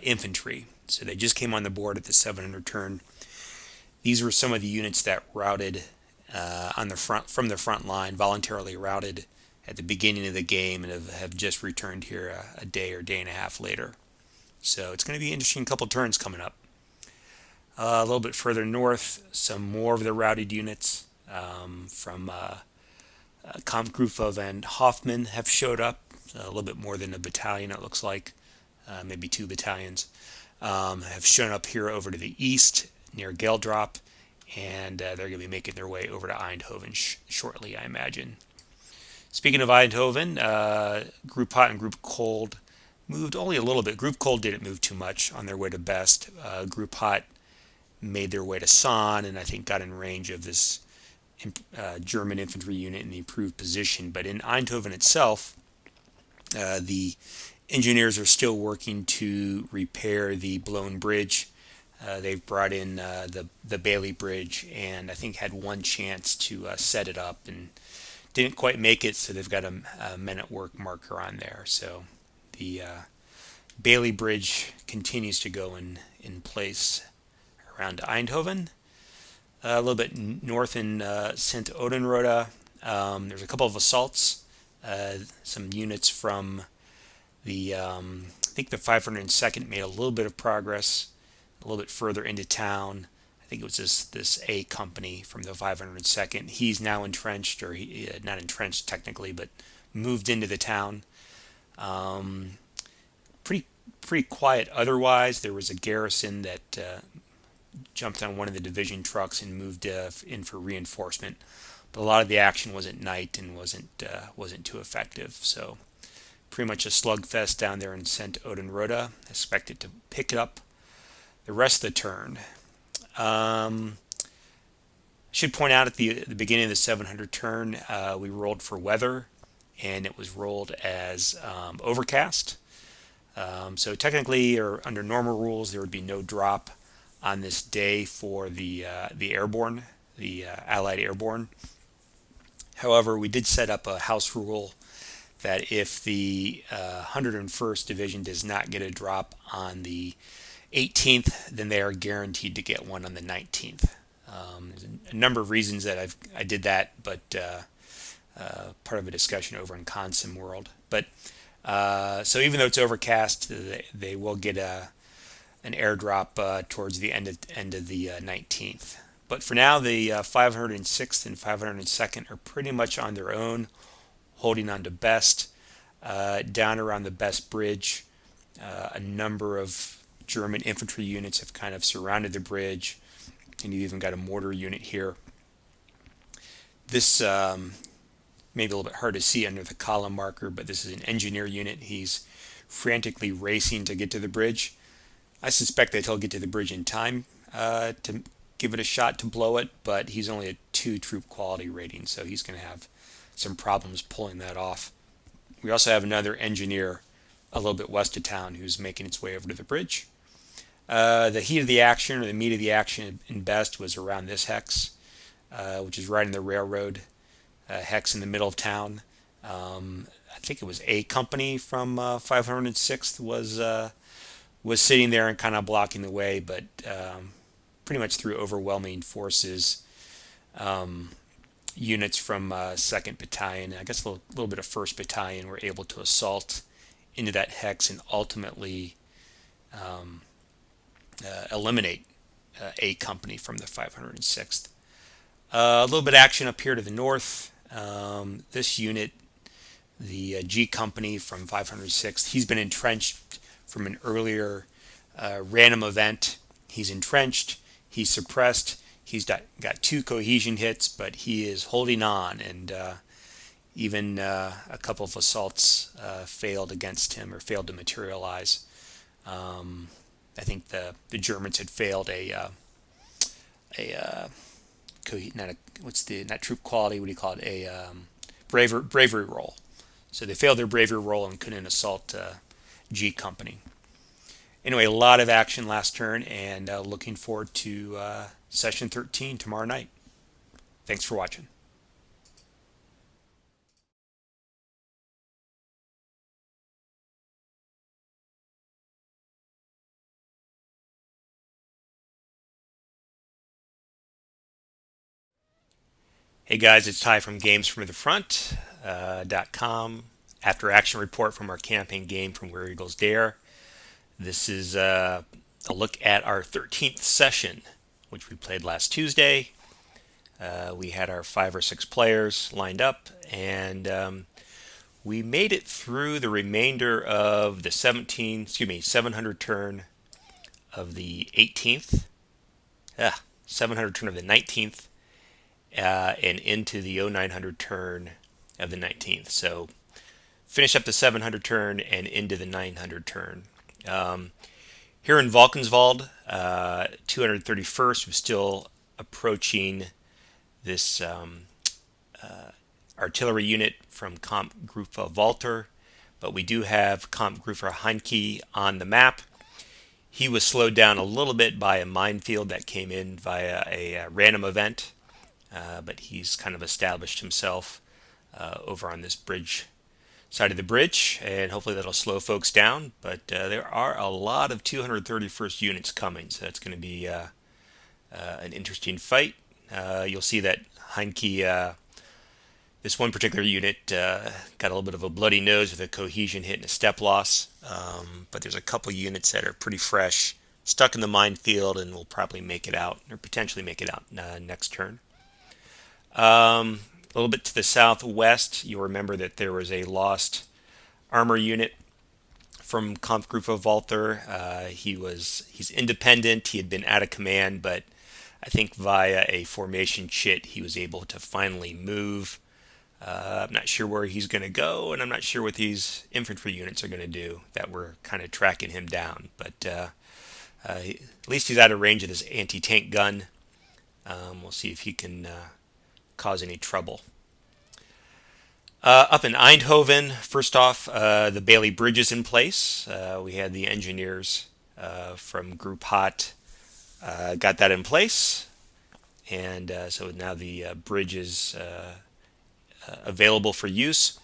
Speaker 2: infantry. So they just came on the board at the 700 turn. These were some of the units that routed on the front from the front line, voluntarily routed at the beginning of the game, and have just returned here a day or day and a half later. So it's going to be an interesting couple turns coming up. A little bit further north, some more of the routed units from Kampfgruppe and Hoffman have showed up. A little bit more than a battalion, it looks like, maybe 2 battalions, have shown up here over to the east near Geldrop, and they're going to be making their way over to Eindhoven shortly, I imagine. Speaking of Eindhoven, Group Hot and Group Cold moved only a little bit. Group Cold didn't move too much on their way to Best. Group Hot made their way to Son, and I think got in range of this German infantry unit in the improved position. But in Eindhoven itself, the engineers are still working to repair the blown bridge. They've brought in the Bailey Bridge, and I think had one chance to set it up and didn't quite make it, so they've got a men at work marker on there. So the Bailey Bridge continues to go in place around Eindhoven. A little bit north in St. Odenrode, there's a couple of assaults. Some units from the, I think the 502nd made a little bit of progress a little bit further into town. I think it was this A company from the 502nd. He's now entrenched, or not entrenched technically, but moved into the town. Pretty quiet otherwise. There was a garrison that jumped on one of the division trucks and moved in for reinforcement. But a lot of the action was at night and wasn't too effective. So pretty much a slugfest down there in St. Odenrode. I expect it to pick it up the rest of the turn. Should point out at the beginning of the 700 turn, we rolled for weather, and it was rolled as overcast. So technically, or under normal rules, there would be no drop on this day for the airborne, the Allied airborne. However, we did set up a house rule that if the 101st Division does not get a drop on the 18th, then they are guaranteed to get one on the 19th. There's a number of reasons that I did that, but part of a discussion over in Consim World. But so even though it's overcast, they will get an airdrop towards the end of the 19th. But for now, the 506th and 502nd are pretty much on their own, holding on to Best. Down around the Best Bridge, a number of German infantry units have kind of surrounded the bridge, and you even got a mortar unit here. This may be a little bit hard to see under the column marker, but this is an engineer unit. He's frantically racing to get to the bridge. I suspect that he'll get to the bridge in time to give it a shot to blow it, but he's only a 2 troop quality rating, so he's going to have some problems pulling that off. We also have another engineer a little bit west of town who's making its way over to the bridge. The heat of the action, or the meat of the action in Best, was around this hex, which is right in the railroad hex in the middle of town. I think it was A company from 506th was sitting there and kind of blocking the way, but pretty much through overwhelming forces, units from 2nd Battalion, I guess a little bit of 1st Battalion, were able to assault into that hex and ultimately eliminate A company from the 506th. A little bit of action up here to the north. This unit, the G company from 506th, he's been entrenched from an earlier random event. He's entrenched, he's suppressed, he's got 2 cohesion hits, but he is holding on, and even a couple of assaults failed against him, or failed to materialize. I think the Germans had failed not troop quality, what do you call it, a bravery roll. So they failed their bravery roll and couldn't assault G company. Anyway, a lot of action last turn, and looking forward to session 13 tomorrow night. Thanks for watching. Hey guys, it's Ty from GamesFromTheFront.com. After action report from our campaign game from Where Eagles Dare. This is a look at our 13th session, which we played last Tuesday. We had our 5 or 6 players lined up, and we made it through the remainder of the 700 turn of the 18th, 700 turn of the 19th, and into the 0900 turn of the 19th. So finish up the 700 turn and into the 900 turn. Here in Valkenswald, 231st, we're still approaching this artillery unit from Kampfgruppe Walter, but we do have Kampfgruppe Heinke on the map. He was slowed down a little bit by a minefield that came in via a random event, but he's kind of established himself over on this bridge side of the bridge, and hopefully that'll slow folks down. But there are a lot of 231st units coming, so that's going to be an interesting fight. You'll see that Heinke, this one particular unit, got a little bit of a bloody nose with a cohesion hit and a step loss. But there's a couple units that are pretty fresh, stuck in the minefield, and will probably make it out, or potentially make it out next turn. A little bit to the southwest, you'll remember that there was a lost armor unit from Kampfgruppe Walter. He's independent. He had been out of command, but I think via a formation chit, he was able to finally move. I'm not sure where he's going to go, and I'm not sure what these infantry units are going to do that were kind of tracking him down. But at least he's out of range of this anti-tank gun. We'll see if he can cause any trouble. Up in Eindhoven, first off, the Bailey Bridge is in place. We had the engineers from Group Hot got that in place, and so now the bridge is available for use.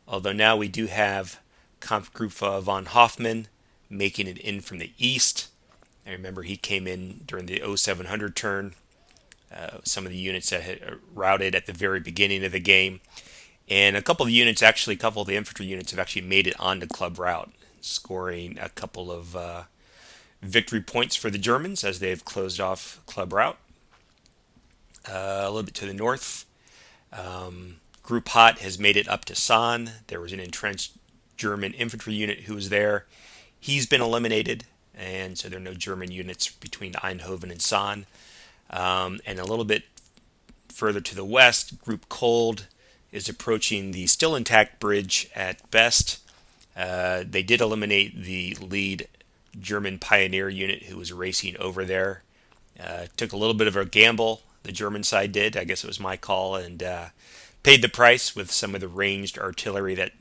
Speaker 2: Although now we do have Kampfgruppe von Hoffmann making it in from the east. I remember he came in during the 0700 turn. Some of the units that had routed at the very beginning of the game. And a couple of the infantry units have actually made it onto club route, scoring a couple of victory points for the Germans as they have closed off club route. A little bit to the north, Group Hot has made it up to San. There was an entrenched German infantry unit who was there. He's been eliminated, and so there are no German units between Eindhoven and San. And a little bit further to the west, Group Cold is approaching the still intact bridge at best. They did eliminate the lead German pioneer unit who was racing over there. Took a little bit of a gamble, the German side did. I guess it was my call, and paid the price with some of the ranged artillery that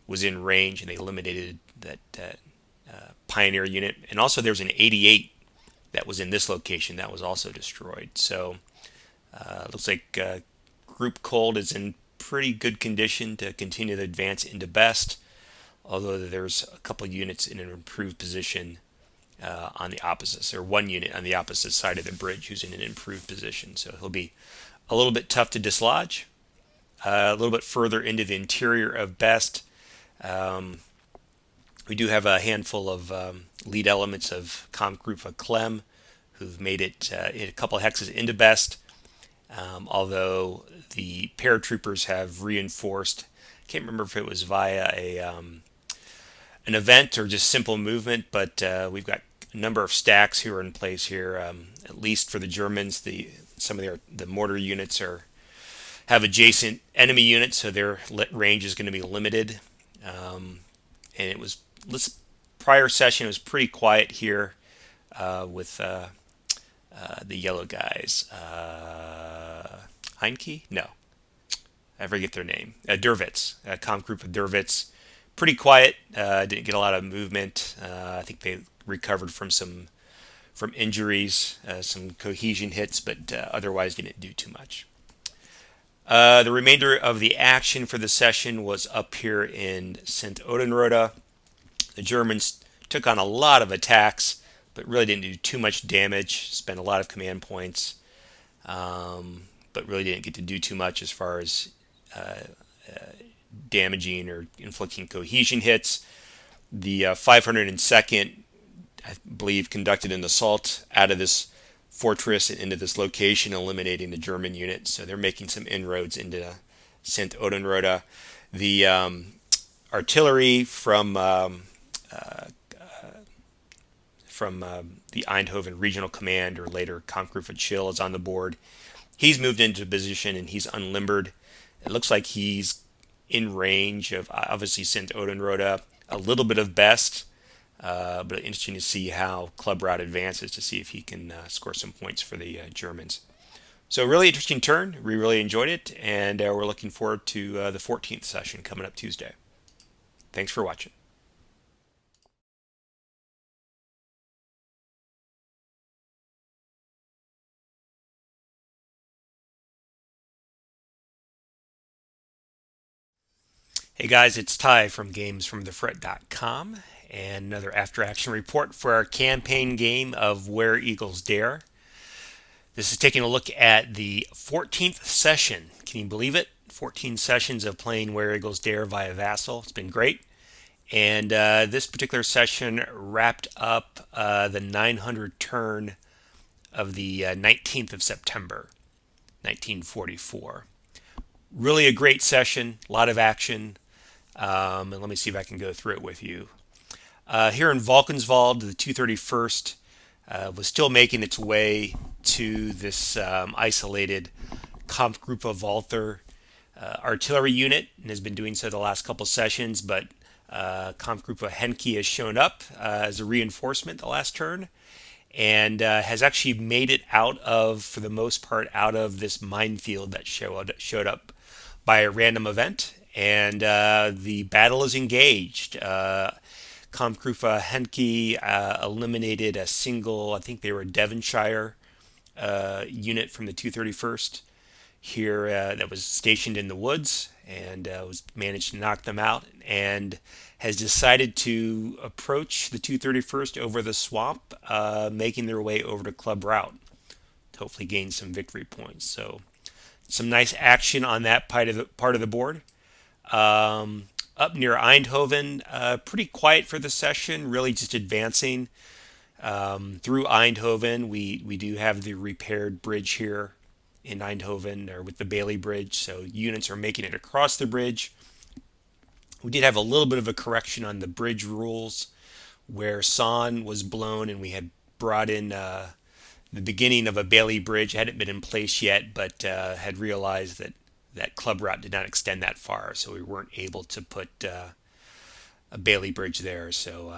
Speaker 2: was in range, and they eliminated that pioneer unit. And also there was an 88 that was in this location that was also destroyed. So looks like Group Cold is in pretty good condition to continue to advance into best, although there's a couple units in an improved position on the opposite, or one unit on the opposite side of the bridge who's in an improved position. So he'll be a little bit tough to dislodge. A little bit further into the interior of best, we do have a handful of lead elements of Kampfgruppe Clem who've made it a couple of hexes into best, although the paratroopers have reinforced. I can't remember if it was via an event or just simple movement, but we've got a number of stacks who are in place here. At least for the Germans, some of the mortar units have adjacent enemy units, so their range is going to be limited. And it was this prior session, it was pretty quiet here with the yellow guys. Heinke? No, I forget their name. Derwitz, Kampfgruppe Derwitz. Pretty quiet. Didn't get a lot of movement. I think they recovered from injuries, some cohesion hits, but otherwise didn't do too much. The remainder of the action for the session was up here in St. Odenrode. The Germans took on a lot of attacks, but really didn't do too much damage. Spent a lot of command points, but but really didn't get to do too much as far as damaging or inflicting cohesion hits. The 502nd, I believe, conducted an assault out of this fortress and into this location, eliminating the German unit. So they're making some inroads into St. Odenrode. The artillery from the Eindhoven Regional Command, or later Kampfgruppe Chill, is on the board. He's moved into position and he's unlimbered. It looks like he's in range of obviously St. Odenrode, a little bit of Best, but interesting to see how Club Route advances to see if he can score some points for the Germans. So really interesting turn. We really enjoyed it, and we're looking forward to the 14th session coming up Tuesday. Thanks for watching. Hey guys, it's Ty from GamesFromTheFret.com, and another after action report for our campaign game of Where Eagles Dare. This is taking a look at the 14th session. Can you believe it? 14 sessions of playing Where Eagles Dare via Vassal. It's been great. And this particular session wrapped up the 900 turn of the 19th of September, 1944. Really a great session, a lot of action. And let me see if I can go through it with you. Here in Valkenswald, the 231st was still making its way to this isolated Kampfgruppe Walther artillery unit, and has been doing so the last couple sessions, but Kampfgruppe Henke has shown up as a reinforcement the last turn, and has actually made it out of, for the most part, out of this minefield that showed up by a random event. And the battle is engaged. Kampfgruppe Henke eliminated a single, I think they were a Devonshire unit from the 231st here that was stationed in the woods, and was managed to knock them out, and has decided to approach the 231st over the swamp, making their way over to Club Route to hopefully gain some victory points. So some nice action on that part of the board. Up near Eindhoven, pretty quiet for the session, really just advancing through Eindhoven. We do have the repaired bridge here in Eindhoven, or with the Bailey Bridge, so units are making it across the bridge. We did have a little bit of a correction on the bridge rules, where Son was blown and we had brought in the beginning of a Bailey Bridge. It hadn't been in place yet, but had realized that Club Route did not extend that far, so we weren't able to put a Bailey Bridge there. So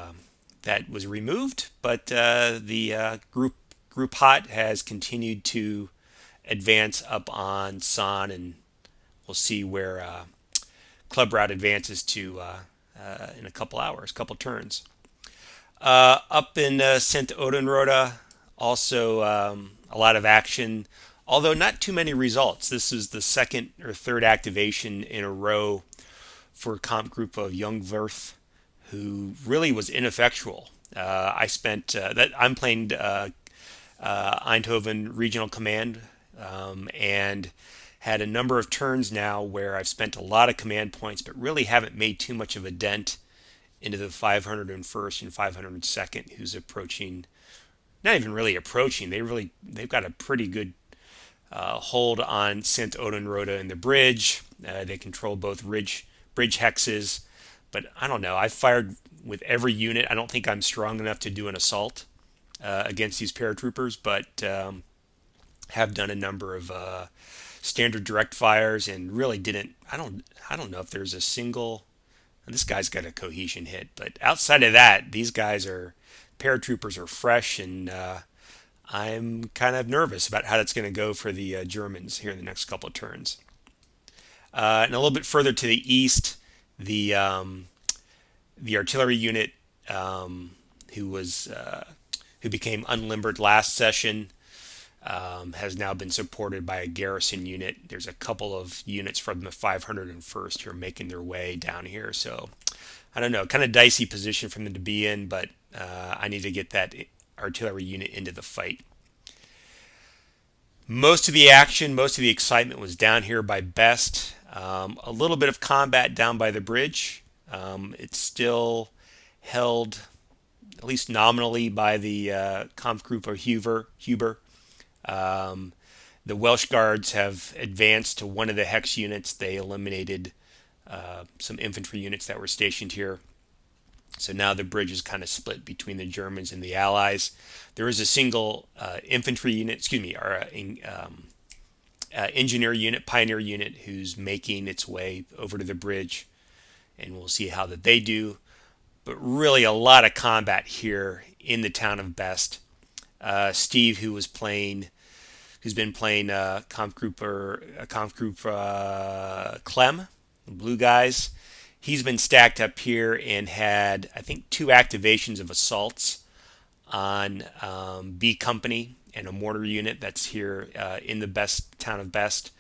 Speaker 2: that was removed, but the group Hot has continued to advance up on Son, and we'll see where Club Route advances to in a couple hours, couple turns. Up in St. Odenrode, also a lot of action, although not too many results. This is the second or third activation in a row for Kampfgruppe Jungwirth, who really was ineffectual. I'm playing Eindhoven Regional Command, and had a number of turns now where I've spent a lot of command points, but really haven't made too much of a dent into the 501st and 502nd, who's approaching. Not even really approaching. They've got a pretty good hold on St. Odenrode and the bridge. They control both bridge hexes, but I don't know. I've fired with every unit. I don't think I'm strong enough to do an assault against these paratroopers, but have done a number of standard direct fires, and really didn't. I don't know if there's a single. And this guy's got a cohesion hit, but outside of that, these paratroopers are fresh, and I'm kind of nervous about how that's going to go for the Germans here in the next couple of turns. And a little bit further to the east, the artillery unit who became unlimbered last session has now been supported by a garrison unit. There's a couple of units from the 501st who are making their way down here. So I don't know, kind of dicey position for them to be in, but I need to get that artillery unit into the fight. Most of the action, most of the excitement was down here by Best. A little bit of combat down by the bridge. It's still held, at least nominally, by the Kampfgruppe Huber. Um, the Welsh Guards have advanced to one of the hex units. They eliminated some infantry units that were stationed here. So now the bridge is kind of split between the Germans and the Allies. There is a single infantry unit, excuse me, or engineer unit, pioneer unit, who's making its way over to the bridge, and we'll see how that they do. But really, a lot of combat here in the town of Best. Steve, who's been playing Kampfgruppe Clem, the blue guys. He's been stacked up here and had, I think, 2 activations of assaults on B Company and a mortar unit that's here in the town of Best,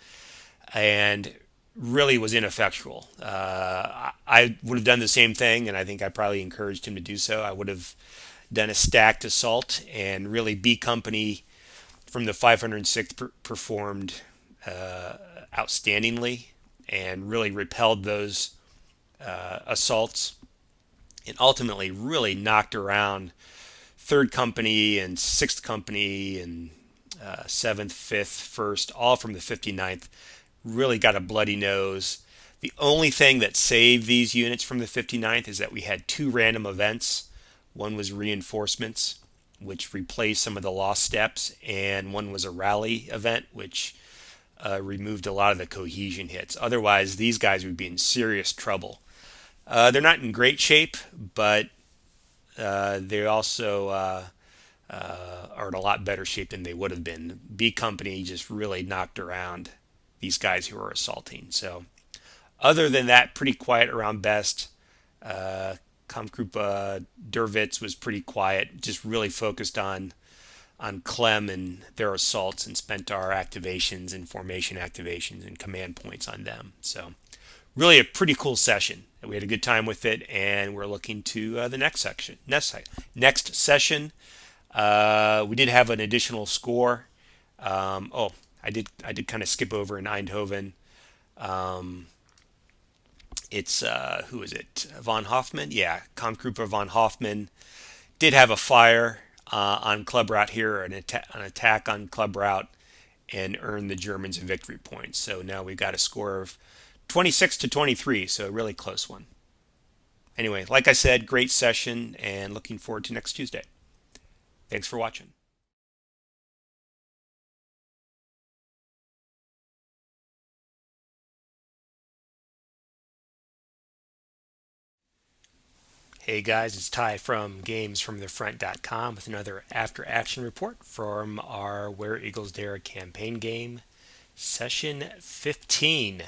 Speaker 2: and really was ineffectual. I would have done the same thing, and I think I probably encouraged him to do so. I would have done a stacked assault, and really B Company from the 506th performed outstandingly and really repelled those assaults, and ultimately really knocked around 3rd Company and 6th Company and 7th, 5th, 1st, all from the 59th. Really got a bloody nose. The only thing that saved these units from the 59th is that we had 2 random events. One was reinforcements, which replaced some of the lost steps, and one was a rally event, which removed a lot of the cohesion hits. Otherwise, these guys would be in serious trouble. They're not in great shape, but they also are in a lot better shape than they would have been. B Company just really knocked around these guys who were assaulting. So other than that, pretty quiet around Best. Kampfgruppe Derwitz was pretty quiet, just really focused on Clem and their assaults, and spent our activations and formation activations and command points on them. So really a pretty cool session. We had a good time with it, and we're looking to the next session. We did have an additional score. I did kind of skip over in Eindhoven. It's who is it? Von Hoffman? Yeah, Kampfgruppe von Hoffman did have a fire on Club Route here, an attack on Club Route, and earned the Germans a victory point. So now we've got a score of 26-23, so a really close one. Anyway, like I said, great session, and looking forward to next Tuesday. Thanks for watching. Hey guys, it's Ty from GamesFromTheFront.com with another after action report from our Where Eagles Dare campaign game, session 15.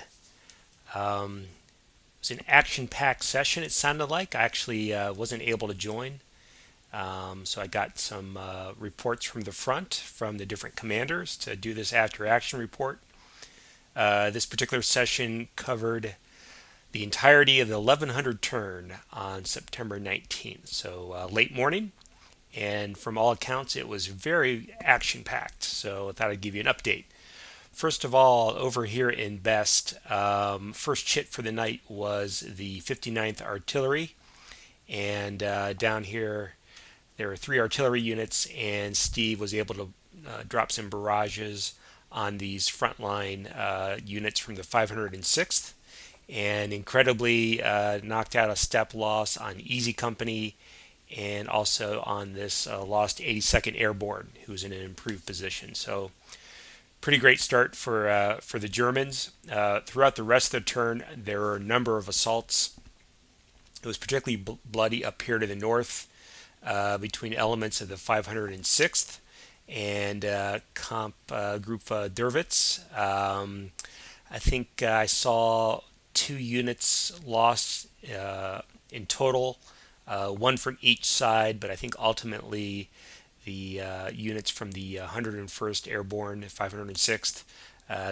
Speaker 2: It was an action-packed session, it sounded like. I actually wasn't able to join, so I got some reports from the front from the different commanders to do this after action report. This particular session covered the entirety of the 1100 turn on September 19th, so late morning, and from all accounts it was very action-packed, so I thought I'd give you an update. First of all, over here in Best, first chit for the night was the 59th Artillery, and down here there were 3 artillery units, and Steve was able to drop some barrages on these frontline units from the 506th, and incredibly knocked out a step loss on Easy Company, and also on this lost 82nd Airborne, who's in an improved position. So pretty great start for the Germans. Throughout the rest of the turn, there were a number of assaults. It was particularly bloody up here to the north, between elements of the 506th and Kampfgruppe Derwitz. I think I saw 2 units lost in total, 1 from each side, but I think ultimately the units from the 101st Airborne, 506th,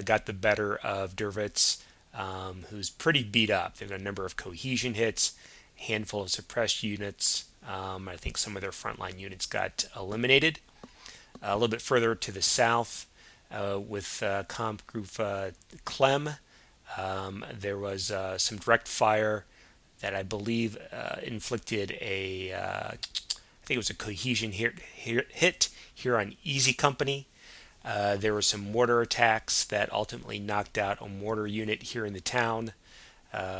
Speaker 2: got the better of Derwitz, who's pretty beat up. They've got a number of cohesion hits, a handful of suppressed units. I think some of their frontline units got eliminated. A little bit further to the south, with Comp Group Clem. There was some direct fire that I believe inflicted I think it was a cohesion hit here on Easy Company. There were some mortar attacks that ultimately knocked out a mortar unit here in the town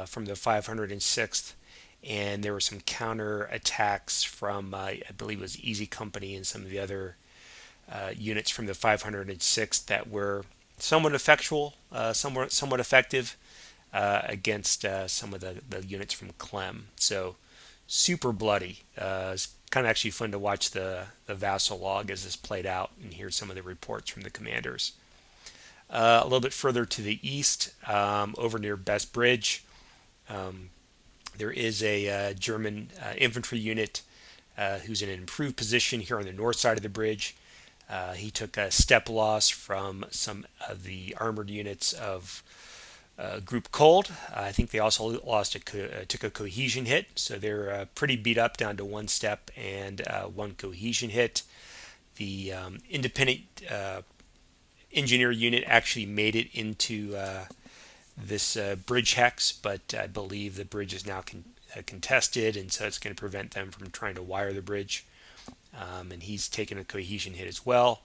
Speaker 2: from the 506th, and there were some counter attacks from I believe it was Easy Company and some of the other units from the 506th that were somewhat effectual, somewhat effective against some of the units from Clem. So super bloody. It's kind of actually fun to watch the vassal log as this played out and hear some of the reports from the commanders. A little bit further to the east, over near Best Bridge, there is a German infantry unit who's in an improved position here on the north side of the bridge. He took a step loss from some of the armored units of Group Cold. I think they also took a cohesion hit, so they're pretty beat up down to one step and one cohesion hit. The independent engineer unit actually made it into this bridge hex, but I believe the bridge is now contested, and so it's going to prevent them from trying to wire the bridge. And he's taken a cohesion hit as well.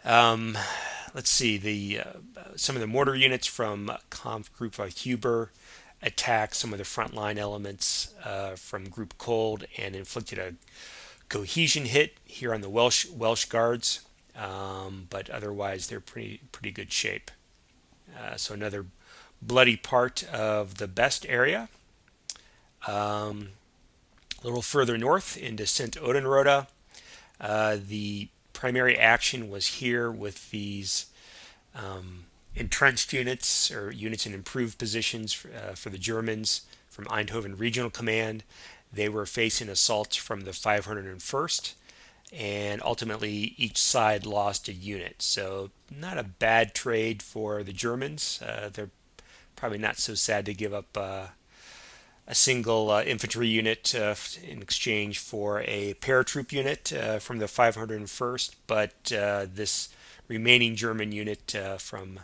Speaker 2: Let's see, some of the mortar units from Comp Group Huber attacked some of the frontline elements from Group Cold and inflicted a cohesion hit here on the Welsh Guards, but otherwise they're pretty good shape. So another bloody part of the Best area. A little further north into St. Odenrode, the primary action was here with these entrenched units or units in improved positions for the Germans from Eindhoven Regional Command. They were facing assaults from the 501st, and ultimately each side lost a unit. So not a bad trade for the Germans. They're probably not so sad to give up a single infantry unit in exchange for a paratroop unit from the 501st, but this remaining German unit from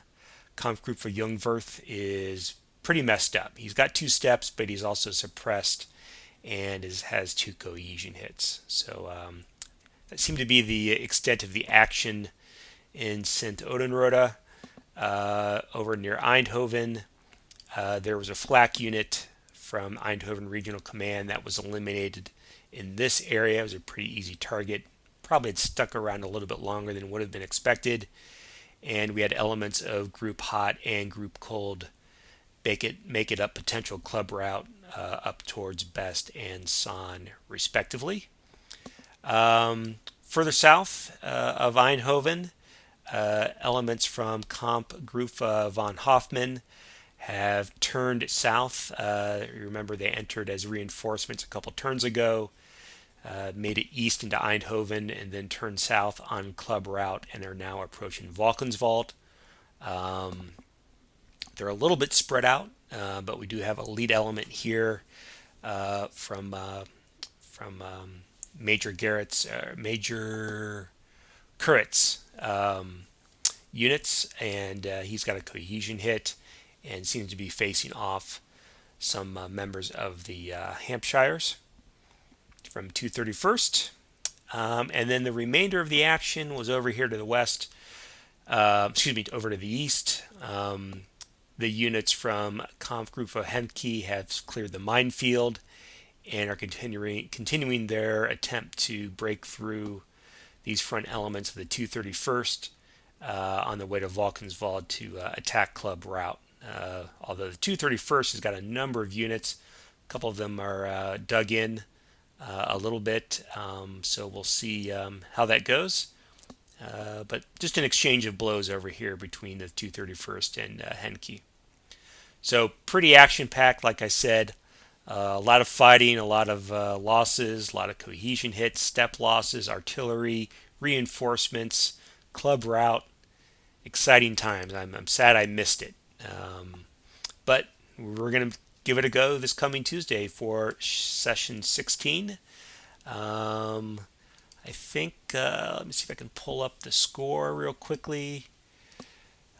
Speaker 2: Kampfgruppe for Jungwirth is pretty messed up. He's got two steps, but he's also suppressed and has two cohesion hits. So that seemed to be the extent of the action in St. Odenrode. Over near Eindhoven, there was a flak unit from Eindhoven Regional Command that was eliminated in this area. It was a pretty easy target. Probably had stuck around a little bit longer than would have been expected. And we had elements of Group Hot and Group Cold make it up potential club route up towards Best and Son, respectively. Further south of Eindhoven, elements from Comp Group von Hoffmann have turned south. Remember, they entered as reinforcements a couple turns ago, made it east into Eindhoven, and then turned south on club route and are now approaching Valkenswald. They're a little bit spread out, but we do have a lead element here from Major Kurritz units, and he's got a cohesion hit and seems to be facing off some members of the Hampshires from 231st. And then the remainder of the action was over here to the west, over to the east. The units from Kampfgruppe Henke have cleared the minefield and are continuing their attempt to break through these front elements of the 231st on the way to Valkenswald to attack club route. Although the 231st has got a number of units, a couple of them are dug in a little bit, so we'll see how that goes. But just an exchange of blows over here between the 231st and Henke. So pretty action-packed, like I said. A lot of fighting, a lot of losses, a lot of cohesion hits, step losses, artillery, reinforcements, club route. Exciting times. I'm sad I missed it. But we're going to give it a go this coming Tuesday for session 16. I'm I think, let me see if I can pull up the score real quickly.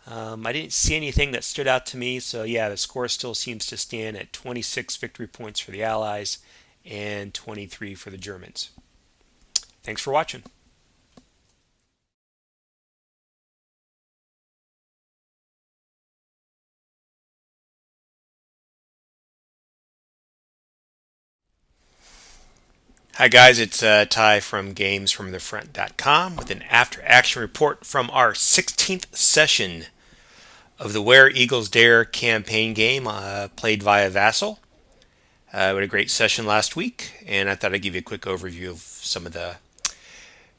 Speaker 2: I didn't see anything that stood out to me, so yeah, the score still seems to stand at 26 victory points for the Allies and 23 for the Germans. Thanks for watching. Hi guys, it's Ty from GamesFromTheFront.com with an after-action report from our 16th session of the Where Eagles Dare campaign game played via Vassal. We had a great session last week, and I thought I'd give you a quick overview of some of the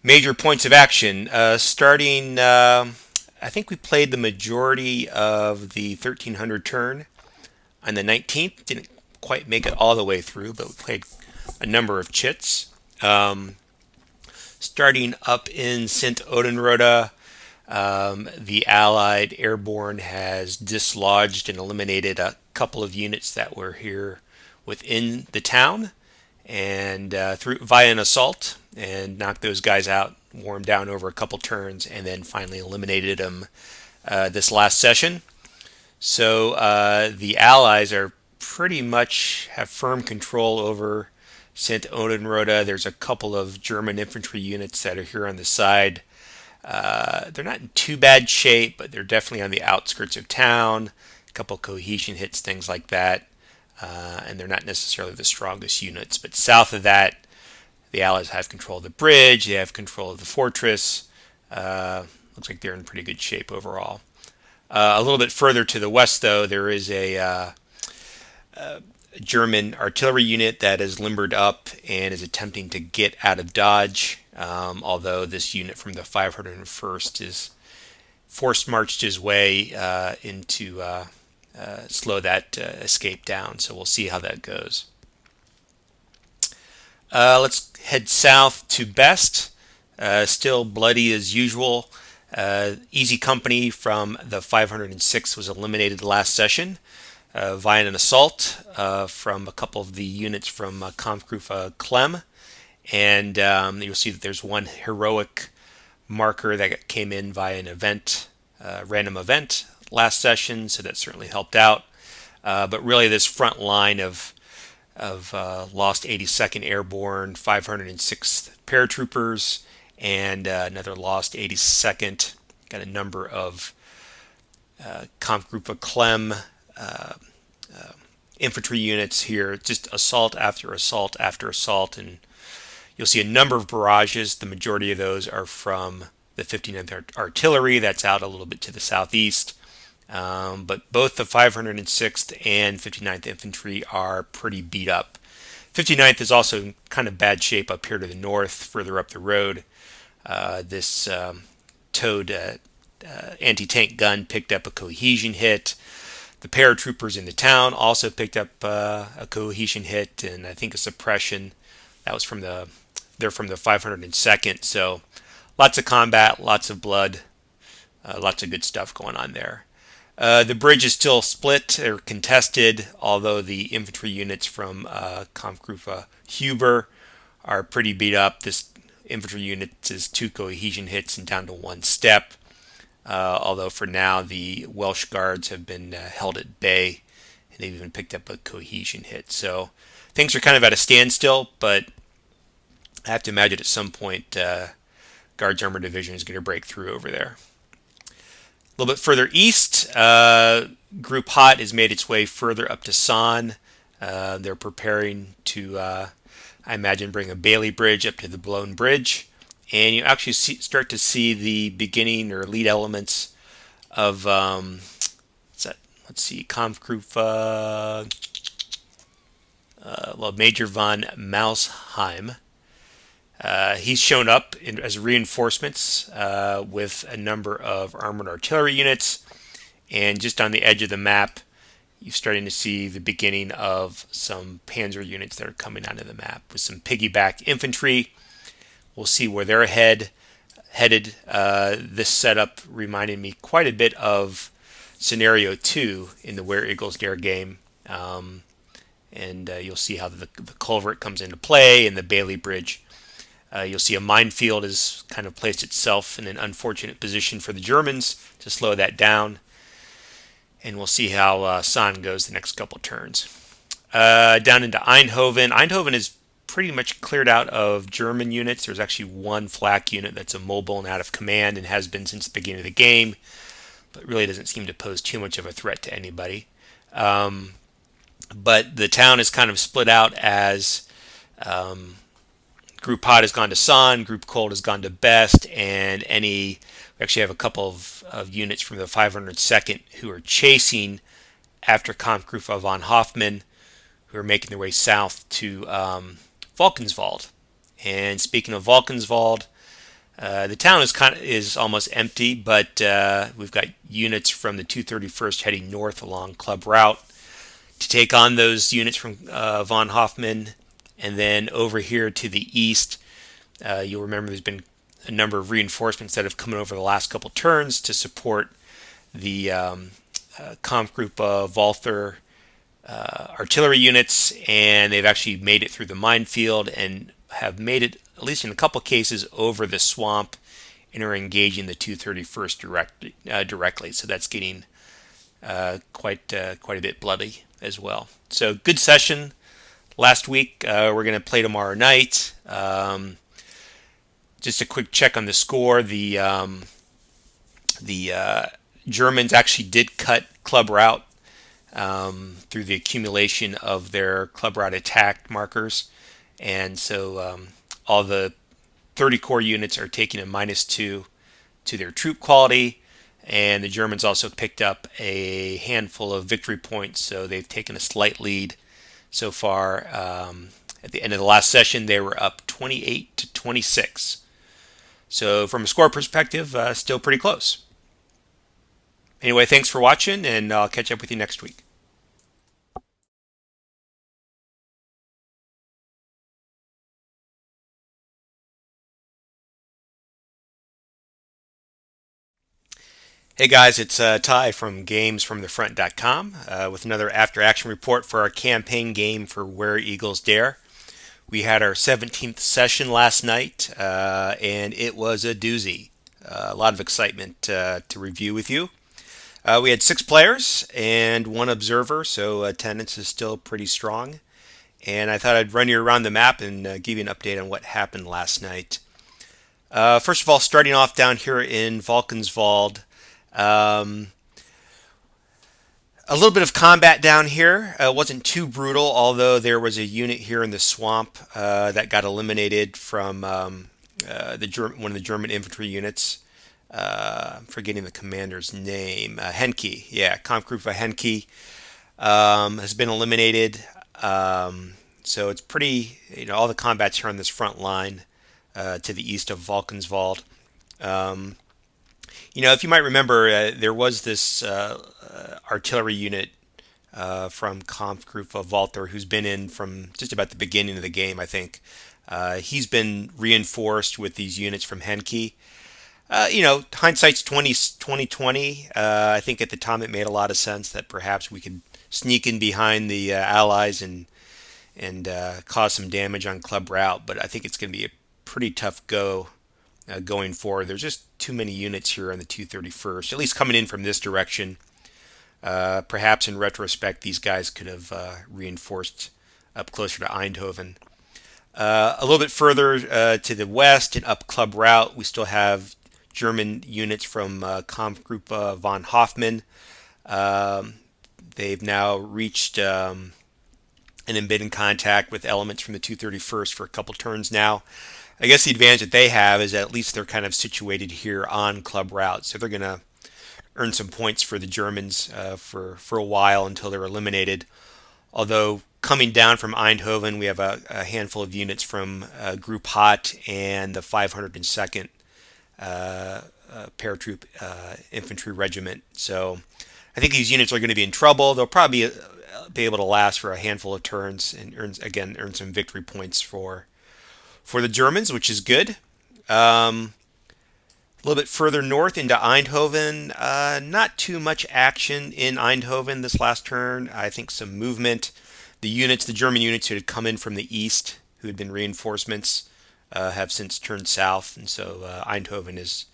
Speaker 2: major points of action. Starting, I think we played the majority of the 1300 turn on the 19th. Didn't quite make it all the way through, but we played a number of chits. Starting up in Sint Odenrode, the Allied Airborne has dislodged and eliminated a couple of units that were here within the town, and through via an assault, and knocked those guys out, wore them down over a couple turns, and then finally eliminated them this last session. So the Allies are pretty much have firm control over St. Odenrode. There's a couple of German infantry units that are here on the side. They're not in too bad shape, but they're definitely on the outskirts of town. A couple cohesion hits, things like that. And they're not necessarily the strongest units. But south of that, the Allies have control of the bridge. They have control of the fortress. Looks like they're in pretty good shape overall. A little bit further to the west, though, there is a German artillery unit that is limbered up and is attempting to get out of dodge, although this unit from the 501st is forced marched his way into slow that escape down. So we'll see how that goes. Let's head south to Best. Still bloody as usual. Easy Company from the 506 was eliminated last session via an assault from a couple of the units from Kampfgruppe Clem. And you'll see that there's one heroic marker that came in via an event, random event last session, so that certainly helped out. But really, this front line of lost 82nd Airborne, 506th paratroopers, and another lost 82nd. Got a number of Kampfgruppe Clem infantry units here, just assault after assault after assault, and you'll see a number of barrages. The majority of those are from the 59th Artillery, that's out a little bit to the southeast. But both the 506th and 59th Infantry are pretty beat up. 59th is also in kind of bad shape up here to the north, further up the road. This towed anti-tank gun picked up a cohesion hit. The paratroopers in the town also picked up a cohesion hit and I think a suppression. That was they're from the 502nd. So lots of combat, lots of blood, lots of good stuff going on there. The bridge is still split or contested, although the infantry units from Kampfgruppe Huber are pretty beat up. This infantry unit is 2 cohesion hits and down to 1 step. Although for now the Welsh Guards have been held at bay, and they've even picked up a cohesion hit. So things are kind of at a standstill, but I have to imagine at some point Guards Armor Division is going to break through over there. A little bit further east, Group Hot has made its way further up to San. They're preparing to, I imagine, bring a Bailey Bridge up to the Blown Bridge. And you actually start to see the beginning or lead elements of, let's see, Kampfgruppe, Major von Mausheim. He's shown up as reinforcements with a number of armored artillery units. And just on the edge of the map, you're starting to see the beginning of some panzer units that are coming onto the map with some piggyback infantry. We'll see where they're headed. This setup reminded me quite a bit of Scenario 2 in the Where Eagles Dare game. And you'll see how the culvert comes into play and the Bailey Bridge. You'll see a minefield has kind of placed itself in an unfortunate position for the Germans to slow that down. And we'll see how San goes the next couple turns. Down into Eindhoven. Eindhoven is pretty much cleared out of German units. There's actually one flak unit that's immobile and out of command and has been since the beginning of the game, but really doesn't seem to pose too much of a threat to anybody. But the town is kind of split out as Group Hot has gone to San, Group Cold has gone to Best, and we actually have a couple of units from the 502nd who are chasing after Kampfgruppe von Hoffmann, who are making their way south to Valkenswald. And speaking of Valkenswald, the town is almost empty, but we've got units from the 231st heading north along Club Route to take on those units from von Hoffmann. And then over here to the east, you'll remember there's been a number of reinforcements that have come in over the last couple turns to support the Kampfgruppe Walther artillery units, and they've actually made it through the minefield and have made it, at least in a couple cases, over the swamp and are engaging the 231st directly. So that's getting quite a bit bloody as well. So good session last week. We're going to play tomorrow night. Just a quick check on the score. The Germans actually did cut Club Route through the accumulation of their Club Route attack markers, and so all the 30 core units are taking a -2 to their troop quality, and the Germans also picked up a handful of victory points, so they've taken a slight lead so far. At the end of the last session, they were up 28-26. So from a score perspective, still pretty close. Anyway, thanks for watching, and I'll catch up with you next week. Hey guys, it's Ty from GamesFromTheFront.com with another after-action report for our campaign game for Where Eagles Dare. We had our 17th session last night, and it was a doozy. A lot of excitement to review with you. We had 6 players and 1 observer, so attendance is still pretty strong. And I thought I'd run you around the map and give you an update on what happened last night. First of all, starting off down here in Valkenswald, a little bit of combat down here. It wasn't too brutal, although there was a unit here in the swamp that got eliminated from one of the German infantry units. I'm forgetting the commander's name. Henke. Yeah, Kampfgruppe Henke has been eliminated. So it's pretty, all the combat's here on this front line to the east of Valkenswald. If you might remember, there was this artillery unit from Kampfgruppe Walther who's been in from just about the beginning of the game, I think. He's been reinforced with these units from Henke. Hindsight's 2020. I think at the time it made a lot of sense that perhaps we could sneak in behind the Allies and cause some damage on Club Route, but I think it's going to be a pretty tough go going forward. There's just too many units here on the 231st, at least coming in from this direction. Perhaps in retrospect, these guys could have reinforced up closer to Eindhoven. A little bit further to the west and up Club Route, we still have German units from Kampfgruppe von Hoffmann. They've now reached and been in contact with elements from the 231st for a couple turns now. I guess the advantage that they have is that at least they're kind of situated here on Club Route, so they're going to earn some points for the Germans for a while until they're eliminated. Although coming down from Eindhoven, we have a handful of units from Group Hot and the 502nd Paratroop Infantry Regiment. So I think these units are going to be in trouble. They'll probably be able to last for a handful of turns and earn some victory points for the Germans, which is good. A little bit further north into Eindhoven, not too much action in Eindhoven this last turn. I think some movement. The German units who had come in from the east, who had been reinforcements, have since turned south, and so Eindhoven is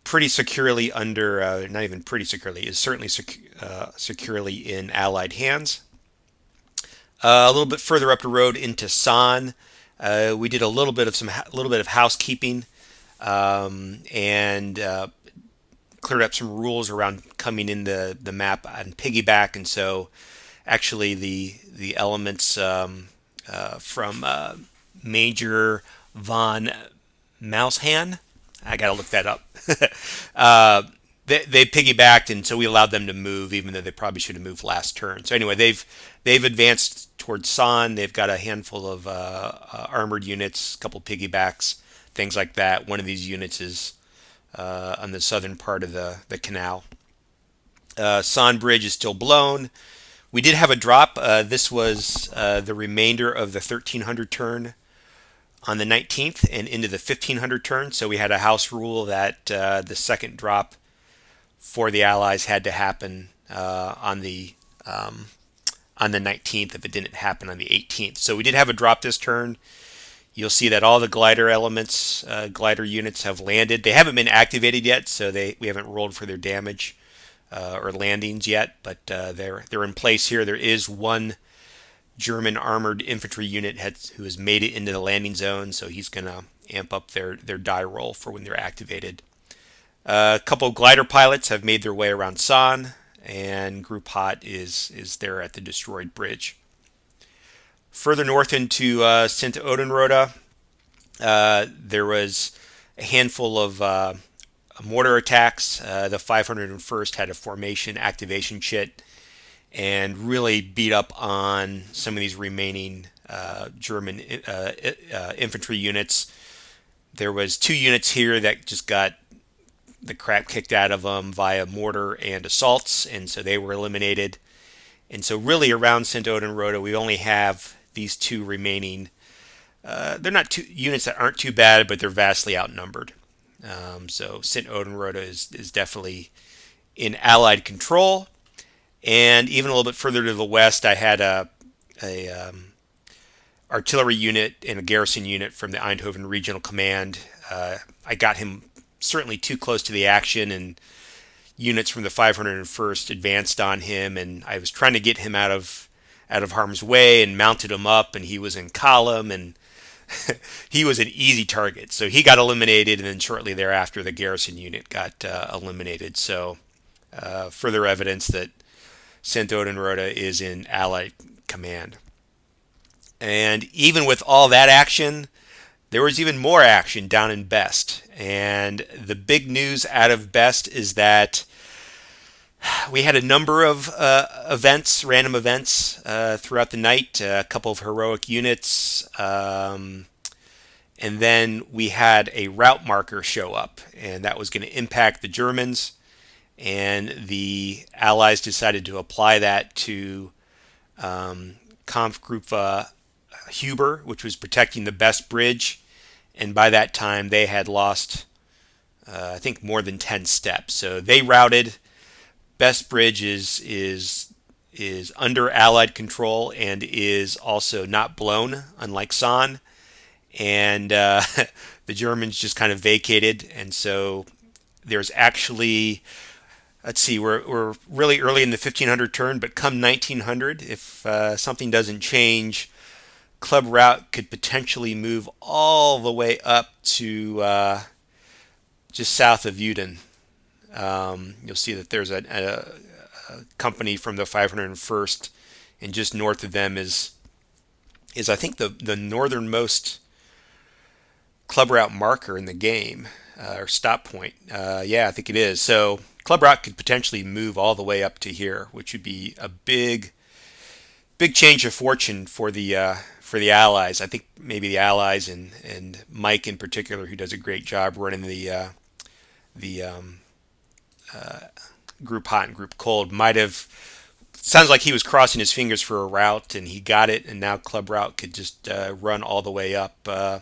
Speaker 2: pretty securely under, not even pretty securely, is certainly securely in Allied hands. A little bit further up the road into San, we did a little bit of housekeeping, and cleared up some rules around coming in the map on piggyback, and so actually the elements from Major von Mousehan, I gotta look that up. uh, they piggybacked, and so we allowed them to move, even though they probably should have moved last turn. So anyway, they've advanced towards San. They've got a handful of armored units, a couple piggybacks, things like that. One of these units is on the southern part of the canal. San Bridge is still blown. We did have a drop. This was the remainder of the 1300 turn on the 19th and into the 1500 turn. So we had a house rule that the second drop for the Allies had to happen on the 19th if it didn't happen on the 18th. So we did have a drop this turn. You'll see that all the glider elements, glider units have landed. They haven't been activated yet, so we haven't rolled for their damage or landings yet, but they're in place here. There is one German armored infantry unit who has made it into the landing zone, so he's going to amp up their die roll for when they're activated. A couple of glider pilots have made their way around San, and Group Hot is there at the destroyed bridge. Further north into Sint Odenrode, there was a handful of mortar attacks. The 501st had a formation activation chit and really beat up on some of these remaining German infantry units. There was 2 units here that just got the crap kicked out of them via mortar and assaults, and so they were eliminated. And so really around Sint Odenrode, we only have these 2 remaining. They're not two units that aren't too bad, but they're vastly outnumbered. So Sint Odenrode is definitely in Allied control. And even a little bit further to the west, I had a artillery unit and a garrison unit from the Eindhoven Regional Command. I got him certainly too close to the action, and units from the 501st advanced on him, and I was trying to get him out of harm's way and mounted him up, and he was in column, and he was an easy target. So he got eliminated, and then shortly thereafter the garrison unit got eliminated. So further evidence that Sint Odenrode is in Allied command. And even with all that action, there was even more action down in Best. And the big news out of Best is that we had a number of random events throughout the night, a couple of heroic units, and then we had a route marker show up, and that was going to impact the Germans. And the Allies decided to apply that to Kampfgruppe Huber, which was protecting the Best Bridge. And by that time, they had lost, I think, more than 10 steps. So they routed. Best Bridge is under Allied control and is also not blown, unlike San. And the Germans just kind of vacated. And so there's actually, let's see, we're really early in the 1500 turn, but come 1900, if something doesn't change, Club Route could potentially move all the way up to just south of Uden. You'll see that there's a company from the 501st, and just north of them is I think the northernmost Club Route marker in the game, or stop point. Yeah, I think it is. So Club Route could potentially move all the way up to here, which would be a big change of fortune for the Allies. I think maybe the Allies and Mike in particular, who does a great job running the Group Hot and Group Cold, might have. Sounds like he was crossing his fingers for a route, and he got it, and now Club Route could just run all the way up the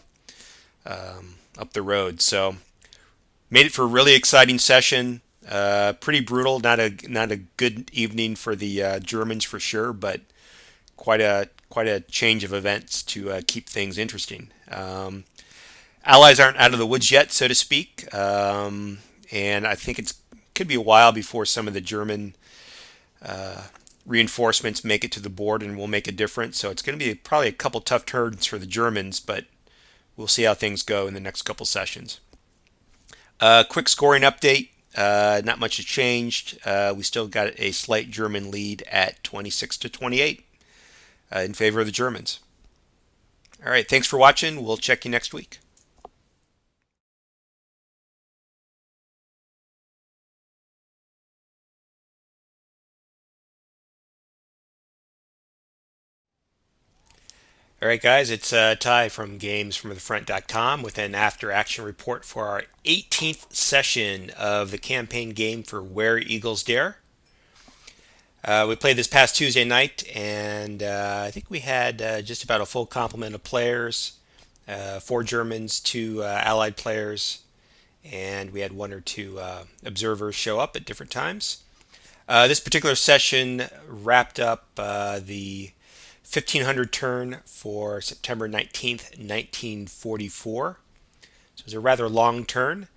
Speaker 2: road. So made it for a really exciting session. Pretty brutal. Not a good evening for the Germans for sure, but quite a quite a change of events to keep things interesting. Allies aren't out of the woods yet, so to speak, and I think it could be a while before some of the German reinforcements make it to the board and will make a difference. So it's going to be probably a couple tough turns for the Germans, but we'll see how things go in the next couple sessions. Quick scoring update. Not much has changed. We still got a slight German lead at 26-28 in favor of the Germans. All right, thanks for watching. We'll check you next week. All right, guys, it's Ty from GamesFromTheFront.com with an after-action report for our 18th session of the campaign game for Where Eagles Dare. We played this past Tuesday night, and I think we had just about a full complement of players, 4 Germans, 2 Allied players, and we had 1 or 2 observers show up at different times. This particular session wrapped up the 1500 turn for September 19th, 1944. So it was a rather long turn.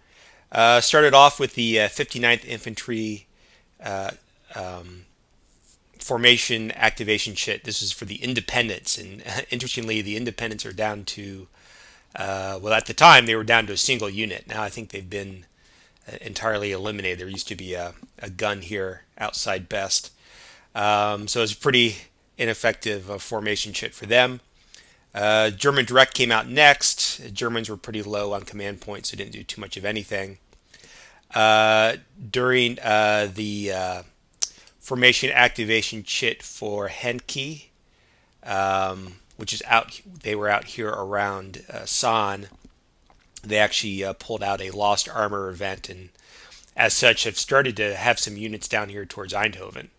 Speaker 2: Started off with the 59th Infantry formation activation chit. This is for the Independents, and interestingly, the Independents are down to, well, at the time they were down to a single unit. Now I think they've been entirely eliminated. There used to be a gun here outside Best. So it's pretty ineffective formation chit for them. German Direct came out next. Germans were pretty low on command points, so didn't do too much of anything. During the formation activation chit for Henke, which is out, they were out here around San. They actually pulled out a lost armor event, and as such have started to have some units down here towards Eindhoven.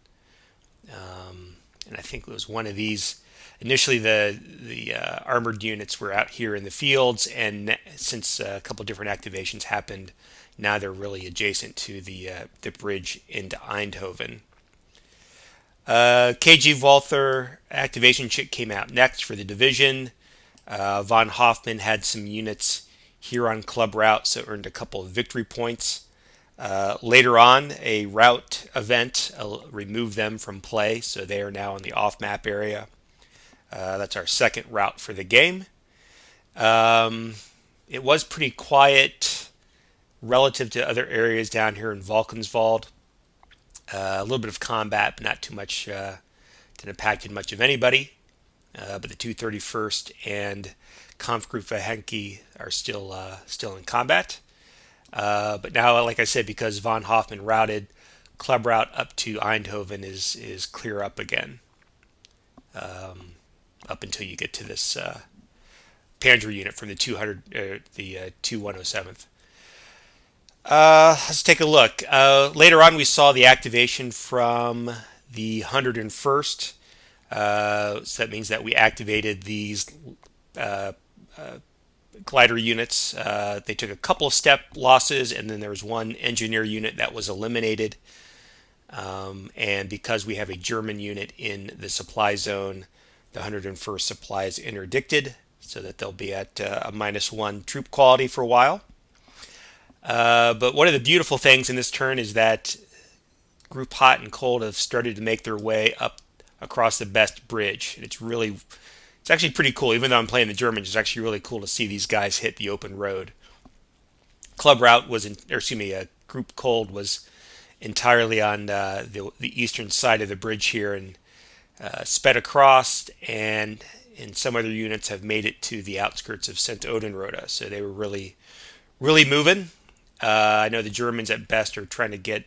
Speaker 2: And I think it was one of these. Initially, the armored units were out here in the fields, and since a couple of different activations happened, now they're really adjacent to the bridge into Eindhoven. KG Walther activation chit came out next for the division. Von Hoffman had some units here on club route, so earned a couple of victory points. Later on, a route event removed them from play, so they are now in the off-map area. That's our second route for the game. It was pretty quiet relative to other areas down here in Valkenswald. A little bit of combat, but not too much. Didn't impact much of anybody. But the 231st and Kampfgruppe Henke are still in combat. But now, like I said, because von Hoffman routed, club route up to Eindhoven is clear up again, up until you get to this Panzer unit from the 2107th. Let's take a look. Later on, we saw the activation from the 101st. So that means that we activated these glider units. They took a couple of step losses, and then there was one engineer unit that was eliminated. And because we have a German unit in the supply zone, the 101st supply is interdicted, so that they'll be at a -1 troop quality for a while. But one of the beautiful things in this turn is that Group Hot and Cold have started to make their way up across the Best Bridge. And it's actually pretty cool. Even though I'm playing the Germans, it's actually really cool to see these guys hit the open road. Club route was, Group Cold was entirely on the eastern side of the bridge here, and sped across, and some other units have made it to the outskirts of St. Odenrode. So they were really, really moving. I know the Germans at Best are trying to get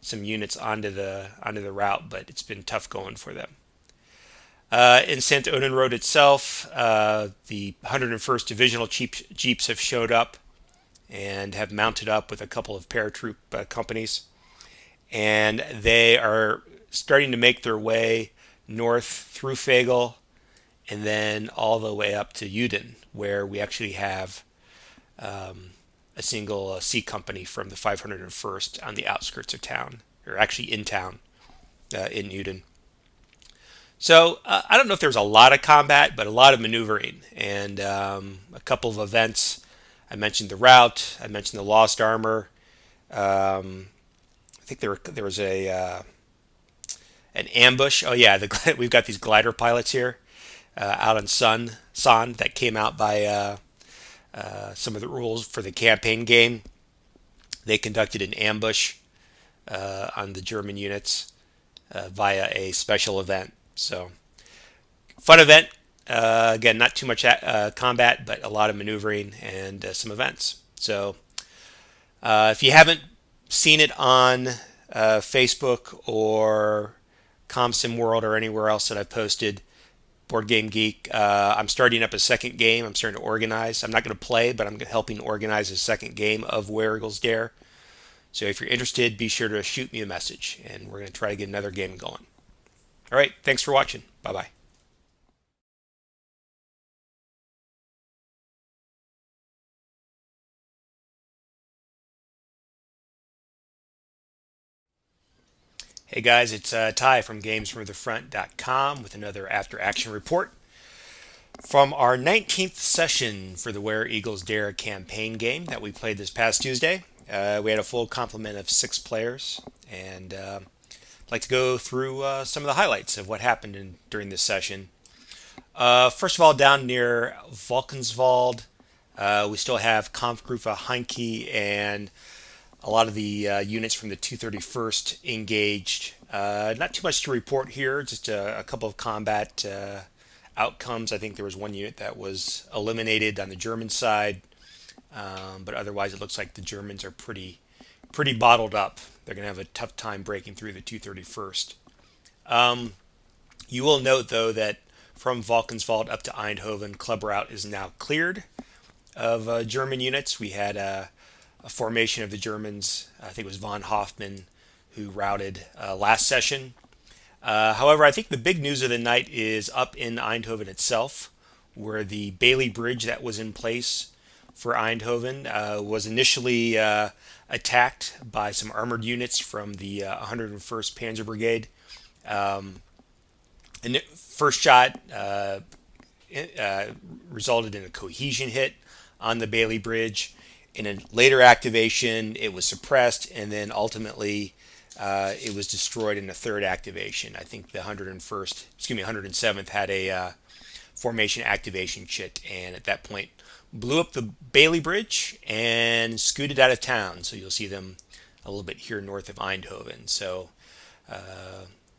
Speaker 2: some units onto the route, but it's been tough going for them. In St. Odenrode itself, the 101st Divisional Jeeps have showed up and have mounted up with a couple of paratroop companies, and they are starting to make their way north through Fagel and then all the way up to Uden, where we actually have a single C company from the 501st on the outskirts of town, or actually in town, in Uden. So I don't know if there was a lot of combat, but a lot of maneuvering and a couple of events. I mentioned the route. I mentioned the lost armor. Um, I think there was a an ambush. Oh yeah, we've got these glider pilots here out on San that came out by some of the rules for the campaign game. They conducted an ambush on the German units via a special event. So fun event. Again, not too much combat, but a lot of maneuvering and some events. So if you haven't seen it on Facebook or ComSim World or anywhere else that I've posted, Board Game Geek, I'm starting up a second game. I'm starting to organize. I'm not going to play, but I'm helping organize a second game of Where Eagles Dare. So if you're interested, be sure to shoot me a message, and we're going to try to get another game going. All right, thanks for watching. Bye bye. Hey guys, it's Ty from GamesFromTheFront.com with another After Action report from our 19th session for the Where Eagles Dare campaign game that we played this past Tuesday. We had a full complement of 6 players, and I'd like to go through some of the highlights of what happened during this session. First of all, down near Volkenswald, we still have Kampfgruppe Heinke and a lot of the units from the 231st engaged. Not too much to report here, just a couple of combat outcomes. I think there was one unit that was eliminated on the German side, but otherwise it looks like the Germans are pretty bottled up. They're going to have a tough time breaking through the 231st. You will note, though, that from Valkenswald up to Eindhoven, club route is now cleared of German units. We had a formation of the Germans, I think it was von Hoffman, who routed last session. However, I think the big news of the night is up in Eindhoven itself, where the Bailey Bridge that was in place for Eindhoven was initially attacked by some armored units from the 101st Panzer Brigade. And first shot resulted in a cohesion hit on the Bailey Bridge. In a later activation, it was suppressed, and then ultimately it was destroyed in a third activation. I think the 107th had a formation activation chit, and at that point blew up the Bailey Bridge and scooted out of town. So you'll see them a little bit here north of Eindhoven. So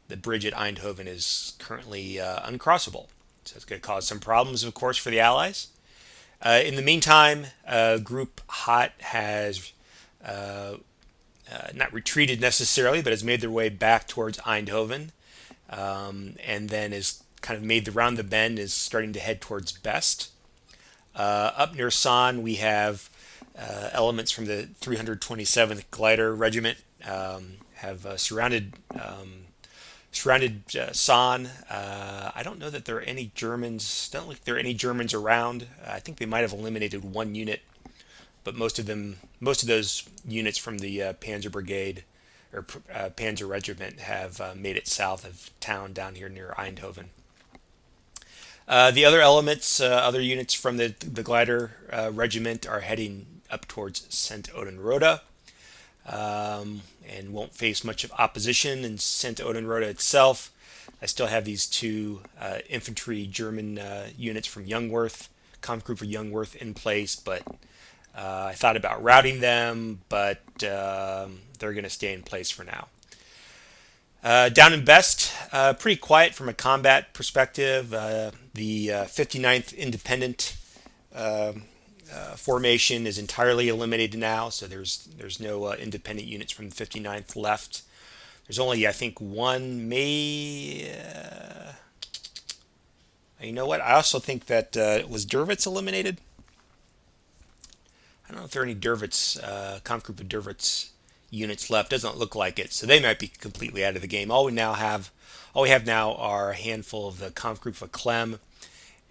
Speaker 2: the bridge at Eindhoven is currently uncrossable. So it's going to cause some problems, of course, for the Allies. In the meantime, Group Hot has not retreated necessarily, but has made their way back towards Eindhoven, and then is kind of made the round the bend, is starting to head towards Best. Up near San, we have elements from the 327th Glider Regiment have surrounded San. I don't know that there are any Germans. Don't look like there are any Germans around. I think they might have eliminated one unit, but most of those units from the Panzer Brigade or Panzer Regiment have made it south of town down here near Eindhoven. The other elements, other units from the Glider Regiment are heading up towards St. Odenrode. And won't face much of opposition in St. Odenrode itself. I still have these 2 infantry German units from Jungwirth, Kampfgruppe Jungwirth in place, but I thought about routing them, but they're going to stay in place for now. Down in Best, pretty quiet from a combat perspective. The 59th Independent formation is entirely eliminated now, so there's no independent units from the 59th left. There's only, I think, one you know what? I also think that was Derwitz eliminated. I don't know if there are any Derwitz, Kampfgruppe Derwitz units left. Doesn't look like it, so they might be completely out of the game. All we have now are a handful of the Kampfgruppe Clem,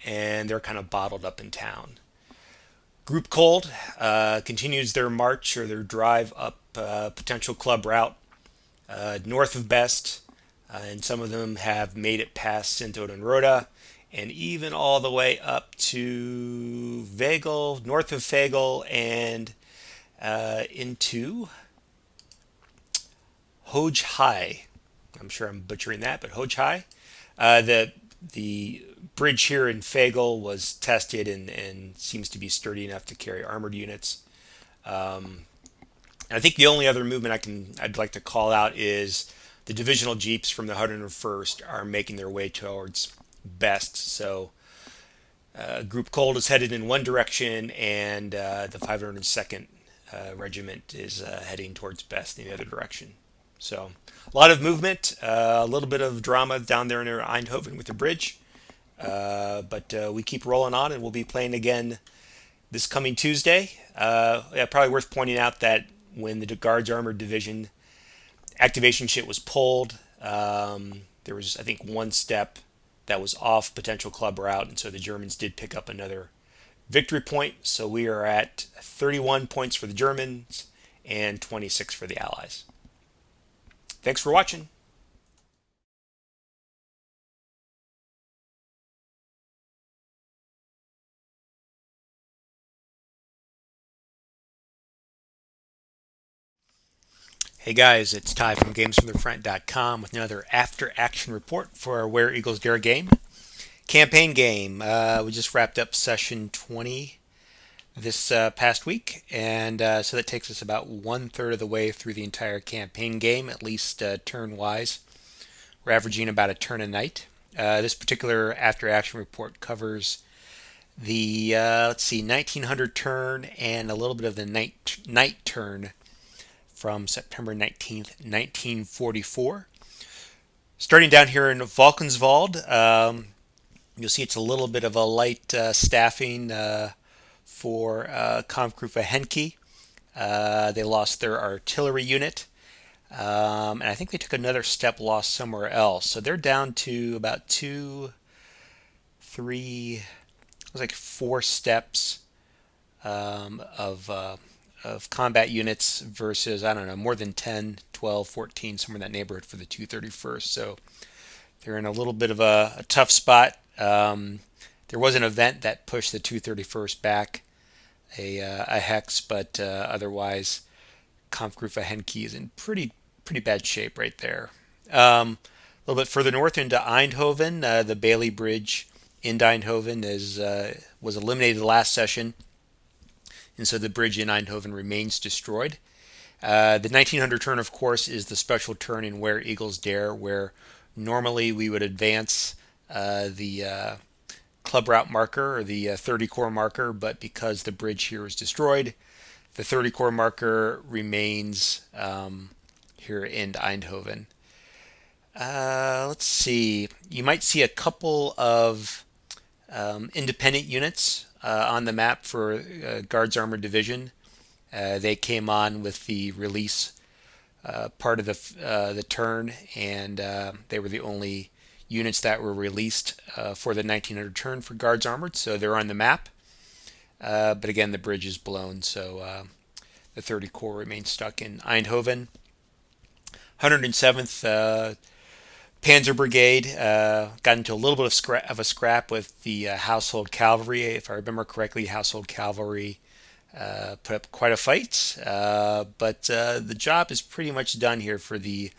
Speaker 2: and they're kind of bottled up in town. Group Cold continues their march or their drive up potential club route north of Best. and some of them have made it past Sint-Odenrode and even all the way up to Vagel, north of Vagel, and into Hoj High. I'm sure I'm butchering that, but Hoj High. The bridge here in Fagel was tested and seems to be sturdy enough to carry armored units. And I think the only other movement I'd like to call out is the divisional jeeps from the 101st are making their way towards Best. So Group Cold is headed in one direction, and the 502nd Regiment is heading towards Best in the other direction. So a lot of movement, a little bit of drama down there near Eindhoven with the bridge. But we keep rolling on, and we'll be playing again this coming Tuesday. Yeah, probably worth pointing out that when the Guards Armored Division activation shit was pulled, there was, I think, one step that was off potential club route, and so the Germans did pick up another victory point. So we are at 31 points for the Germans and 26 for the Allies. Thanks for watching. Hey guys, it's Ty from GamesFromTheFront.com with another after action report for our Where Eagles Dare game. Campaign game. We just wrapped up session 20 this past week, and so that takes us about 1/3 of the way through the entire campaign game, at least turn wise. We're averaging about a turn a night. This particular after action report covers the 1900 turn and a little bit of the night turn from September 19th, 1944. Starting down here in Valkenswald, you'll see it's a little bit of a light staffing for Kampfgruppe Henke. They lost their artillery unit, and I think they took another step loss somewhere else. So they're down to about 4 steps of combat units versus, I don't know, more than 10, 12, 14, somewhere in that neighborhood for the 231st. So they're in a little bit of a tough spot. There was an event that pushed the 231st back a hex, but otherwise Kampfgruppe Henke is in pretty bad shape right there. A little bit further north into Eindhoven, the Bailey Bridge in Eindhoven was eliminated last session, and so the bridge in Eindhoven remains destroyed. The 1900 turn, of course, is the special turn in Where Eagles Dare, where normally we would advance the club route marker or the 30 corps marker, but because the bridge here is destroyed, the 30 corps marker remains here in Eindhoven. Let's see. You might see a couple of independent units on the map for Guards Armored Division. They came on with the release part of the turn, and they were the only units that were released for the 1900 turn for Guards Armored, so they're on the map. But again, the bridge is blown, so the 30 Corps remains stuck in Eindhoven. 107th Panzer Brigade got into a little bit of a scrap with the Household Cavalry. If I remember correctly, Household Cavalry put up quite a fight, but the job is pretty much done here for the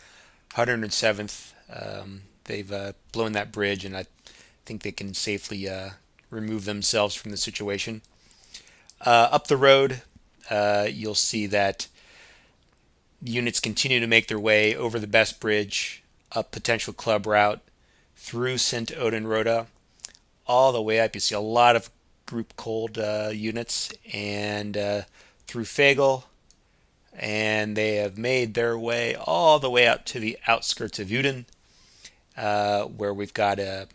Speaker 2: 107th. They've blown that bridge, and I think they can safely remove themselves from the situation. Up the road, you'll see that units continue to make their way over the Best Bridge, up potential club route, through Sint-Odenrode, all the way up. You see a lot of Group Cold units, and through Fagel, and they have made their way all the way out to the outskirts of Uden, where we've got a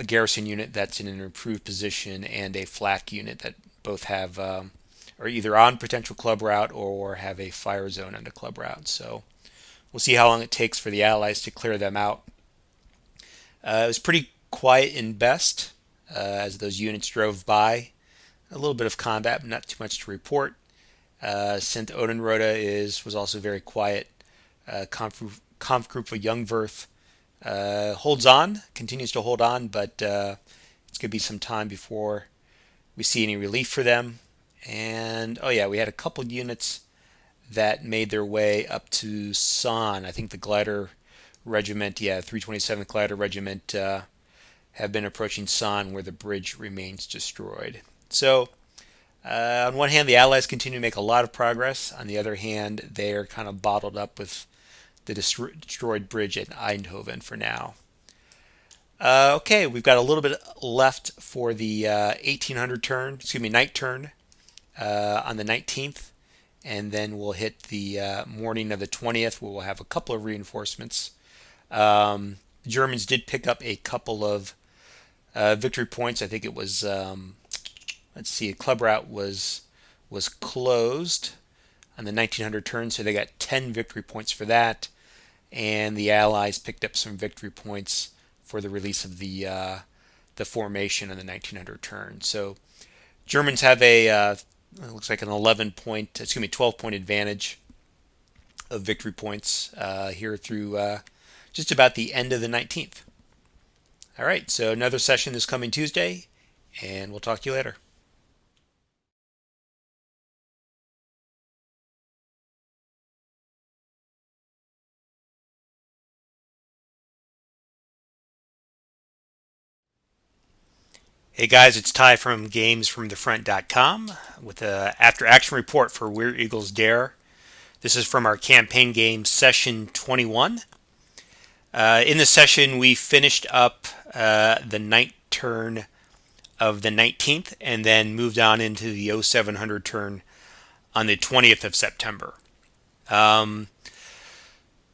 Speaker 2: garrison unit that's in an improved position and a flak unit that both have are either on potential club route or have a fire zone on the club route. So we'll see how long it takes for the Allies to clear them out. It was pretty quiet in Best as those units drove by. A little bit of combat, but not too much to report. Sint-Odenrode was also very quiet. Kampfgruppe Jungwirth holds on, continues to hold on, but it's going to be some time before we see any relief for them. And oh yeah, we had a couple units that made their way up to San. I think the glider regiment, yeah, 327th Glider Regiment, have been approaching San, where the bridge remains destroyed. So, on one hand, the Allies continue to make a lot of progress. On the other hand, they're kind of bottled up with the destroyed bridge at Eindhoven for now. Okay, we've got a little bit left for the 1800 turn, excuse me, night turn on the 19th, and then we'll hit the morning of the 20th, where we'll have a couple of reinforcements. The Germans did pick up a couple of victory points. I think it was, let's see, a club route was closed on the 1900 turn, so they got 10 victory points for that, and the Allies picked up some victory points for the release of the formation on the 1900 turn. So Germans have a it looks like an 12 point advantage of victory points here through just about the end of the 19th. All right, so another session this coming Tuesday, and we'll talk to you later. Hey guys, it's Ty from GamesFromTheFront.com with a after action report for Where Eagles Dare. This is from our campaign game session 21. In the session, we finished up the night turn of the 19th and then moved on into the 0700 turn on the 20th of September.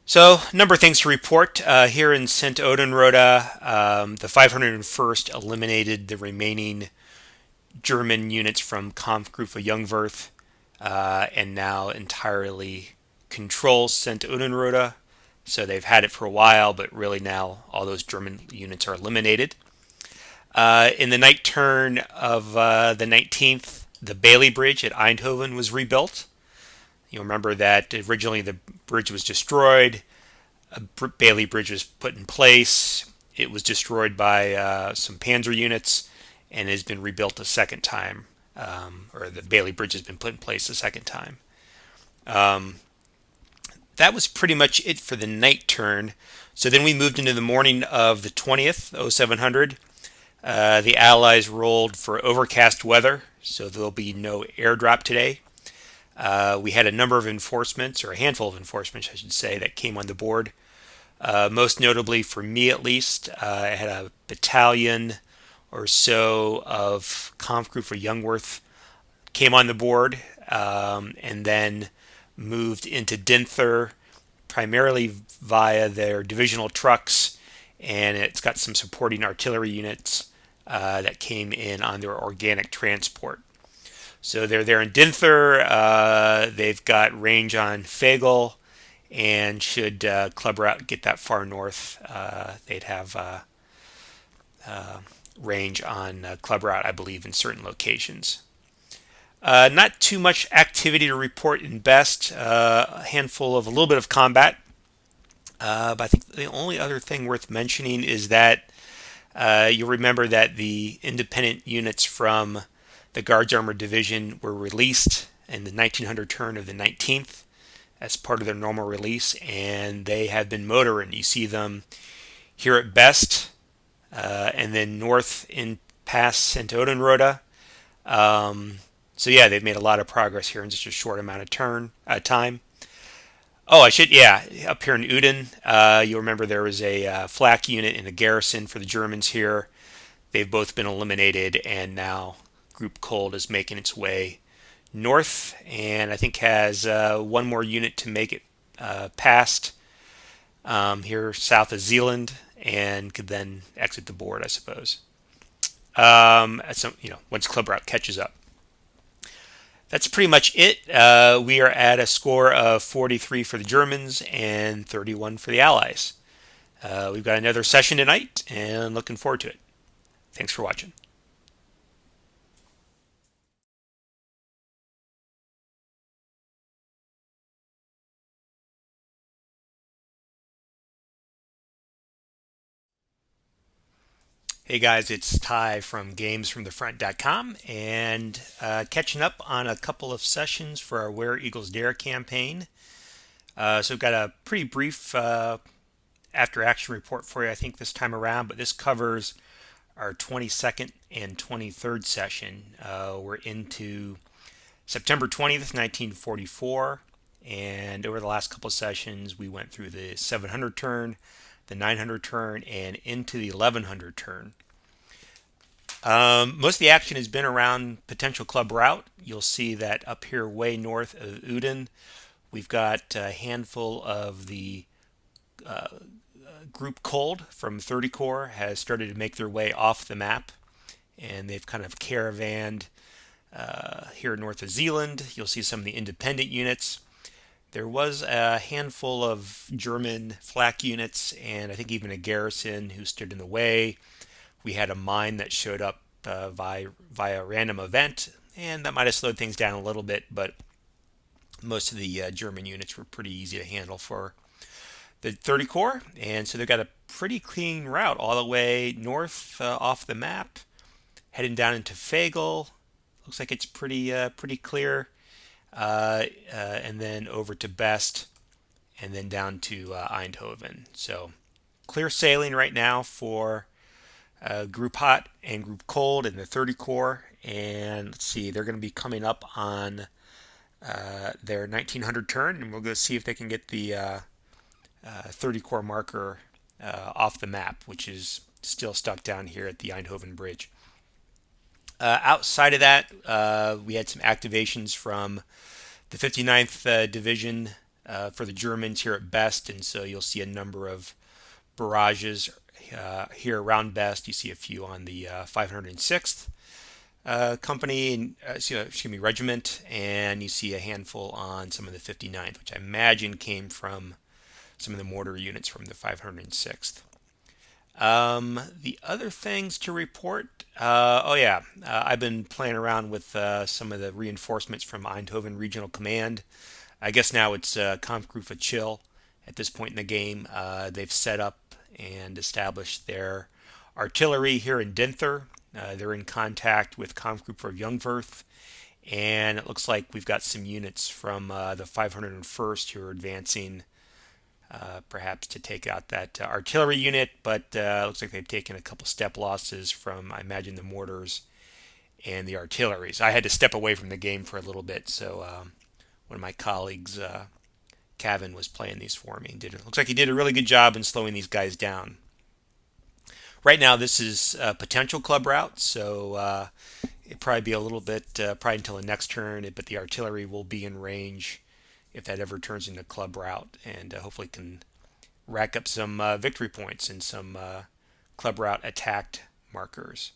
Speaker 2: So, a number of things to report. Here in St. Odenrode, the 501st eliminated the remaining German units from Kampfgruppe Jungwirth and now entirely controls St. Odenrode. So they've had it for a while, but really now all those German units are eliminated. In the night turn of the 19th, the Bailey Bridge at Eindhoven was rebuilt. You remember that originally the bridge was destroyed. A Bailey Bridge was put in place. It was destroyed by some Panzer units and has been rebuilt a second time. Or the Bailey Bridge has been put in place a second time. That was pretty much it for the night turn. So then we moved into the morning of the 20th, 0700. The Allies rolled for overcast weather, so there'll be no airdrop today. We had a number of enforcements, or a handful of enforcements, I should say, that came on the board. Most notably, for me at least, I had a battalion or so of Kampfgruppe Jungwirth came on the board, and then moved into Dinther, primarily via their divisional trucks, and it's got some supporting artillery units that came in on their organic transport. So they're there in Dinther. They've got range on Fagel, and should club route get that far north, they'd have range on club route, I believe, in certain locations. Not too much activity to report in Best. A handful of a little bit of combat. But I think the only other thing worth mentioning is that you'll remember that the independent units from the Guards Armored Division were released in the 1900 turn of the 19th as part of their normal release, and they have been motoring. You see them here at Best, and then north in past St. Odenrode. So yeah, they've made a lot of progress here in just a short amount of time. Oh, up here in Uden, you'll remember there was a flak unit in a garrison for the Germans here. They've both been eliminated, and now Group Cold is making its way north, and I think has one more unit to make it past here south of Zealand, and could then exit the board, I suppose. Once Club Route catches up. That's pretty much it. We are at a score of 43 for the Germans and 31 for the Allies. We've got another session tonight, and looking forward to it. Thanks for watching. Hey guys, it's Ty from gamesfromthefront.com and catching up on a couple of sessions for our Where Eagles Dare campaign. So we've got a pretty brief after action report for you, I think, this time around, but this covers our 22nd and 23rd session. We're into September 20th, 1944, and over the last couple of sessions, we went through the 700 turn, the 900 turn, and into the 1100 turn. Most of the action has been around potential club route. You'll see that up here way north of Uden, we've got a handful of the group Cold from 30 Corps has started to make their way off the map, and they've kind of caravanned here north of Zealand. You'll see some of the independent units. There was a handful of German flak units, and I think even a garrison who stood in the way. We had a mine that showed up via random event, and that might have slowed things down a little bit, but most of the German units were pretty easy to handle for the 30 Corps, and so they've got a pretty clean route all the way north off the map, heading down into Fagel. Looks like it's pretty clear, and then over to Best, and then down to Eindhoven. So clear sailing right now for Group Hot and Group Cold in the 30 Corps. And let's see, they're going to be coming up on their 1900 turn, and we'll go see if they can get the 30 Corps marker off the map, which is still stuck down here at the Eindhoven Bridge. Outside of that, we had some activations from the 59th Division for the Germans here at Best, and so you'll see a number of barrages here around Best. You see a few on the 506th company, and regiment, and you see a handful on some of the 59th, which I imagine came from some of the mortar units from the 506th. The other things to report, I've been playing around with some of the reinforcements from Eindhoven Regional Command. I guess now it's Kampfgruppe Chill at this point in the game. They've set up and established their artillery here in Dinther. They're in contact with Kampfgruppe Jungwirth, and it looks like we've got some units from the 501st who are advancing perhaps to take out that artillery unit, but looks like they've taken a couple step losses from, I imagine, the mortars and the artilleries. I had to step away from the game for a little bit, so one of my colleagues, Cavan, was playing these for me. Looks like he did a really good job in slowing these guys down. Right now, this is a potential club route, so it'd probably be a little bit, probably until the next turn, but the artillery will be in range if that ever turns into club route, and hopefully can rack up some victory points and some club route attacked markers.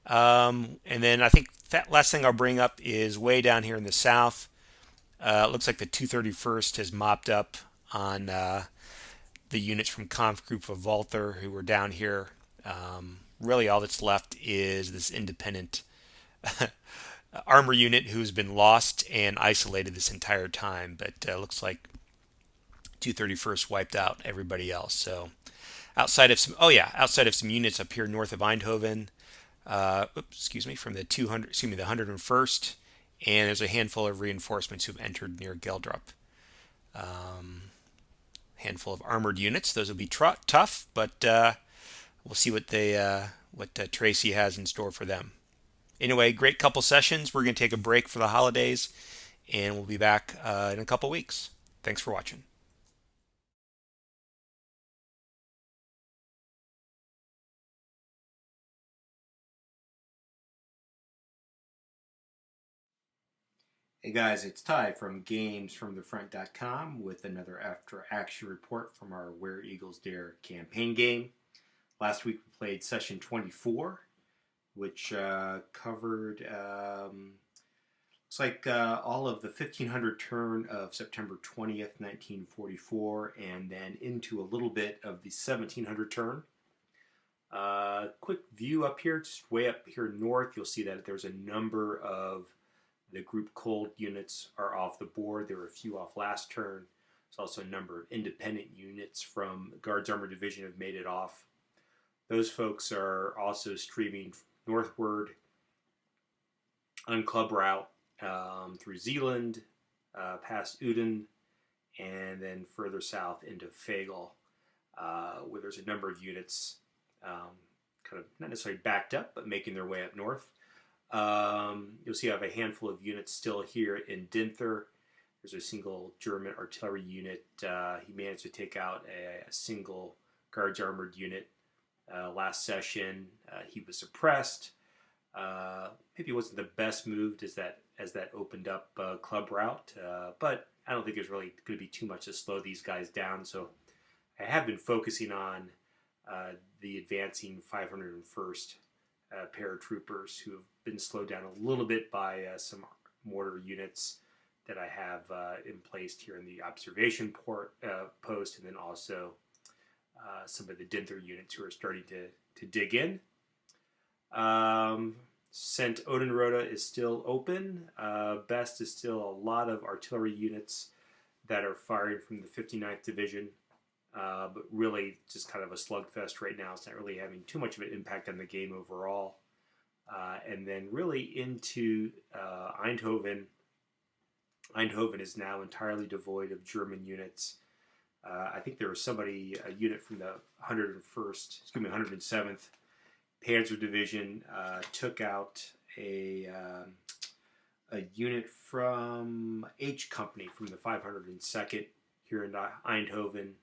Speaker 2: And then I think that last thing I'll bring up is way down here in the south. It looks like the 231st has mopped up on the units from Kampfgruppe Walther who were down here. Really all that's left is this independent armor unit who's been lost and isolated this entire time, but looks like 231st wiped out everybody else. So outside of some units up here north of Eindhoven, from the 101st, and there's a handful of reinforcements who've entered near Geldrup. Handful of armored units; those will be tough, but we'll see what Tracy has in store for them. Anyway, great couple sessions. We're going to take a break for the holidays, and we'll be back in a couple weeks. Thanks for watching.
Speaker 1: Hey guys, it's Ty from gamesfromthefront.com with another after action report from our Where Eagles Dare campaign game. Last week we played session 24, which covered looks like all of the 1500 turn of September 20th, 1944, and then into a little bit of the 1700 turn. Quick view up here, just way up here north, you'll see that there's a number of the group Cold units are off the board. There were a few off last turn. There's also a number of independent units from Guards Armored Division have made it off Those folks are also streaming northward on club route through Zeeland, past Uden, and then further south into Fagel, where there's a number of units kind of not necessarily backed up, but making their way up north. You'll see I have a handful of units still here in Dinther. There's a single German artillery unit. He managed to take out a single Guards Armored unit last session. He was suppressed. Maybe it wasn't the best move as that opened up club route, but I don't think there's really going to be too much to slow these guys down. So I have been focusing on the advancing 501st paratroopers who have been slowed down a little bit by some mortar units that I have in place here in the observation post, and then also some of the Dinther units who are starting to dig in. St. Odenrode is still open. Best is still a lot of artillery units that are firing from the 59th Division, but really just kind of a slugfest right now. It's not really having too much of an impact on the game overall. And then really into Eindhoven. Eindhoven is now entirely devoid of German units. I think there was a unit from the 107th Panzer Division took out a unit from H Company from the 502nd here in Eindhoven,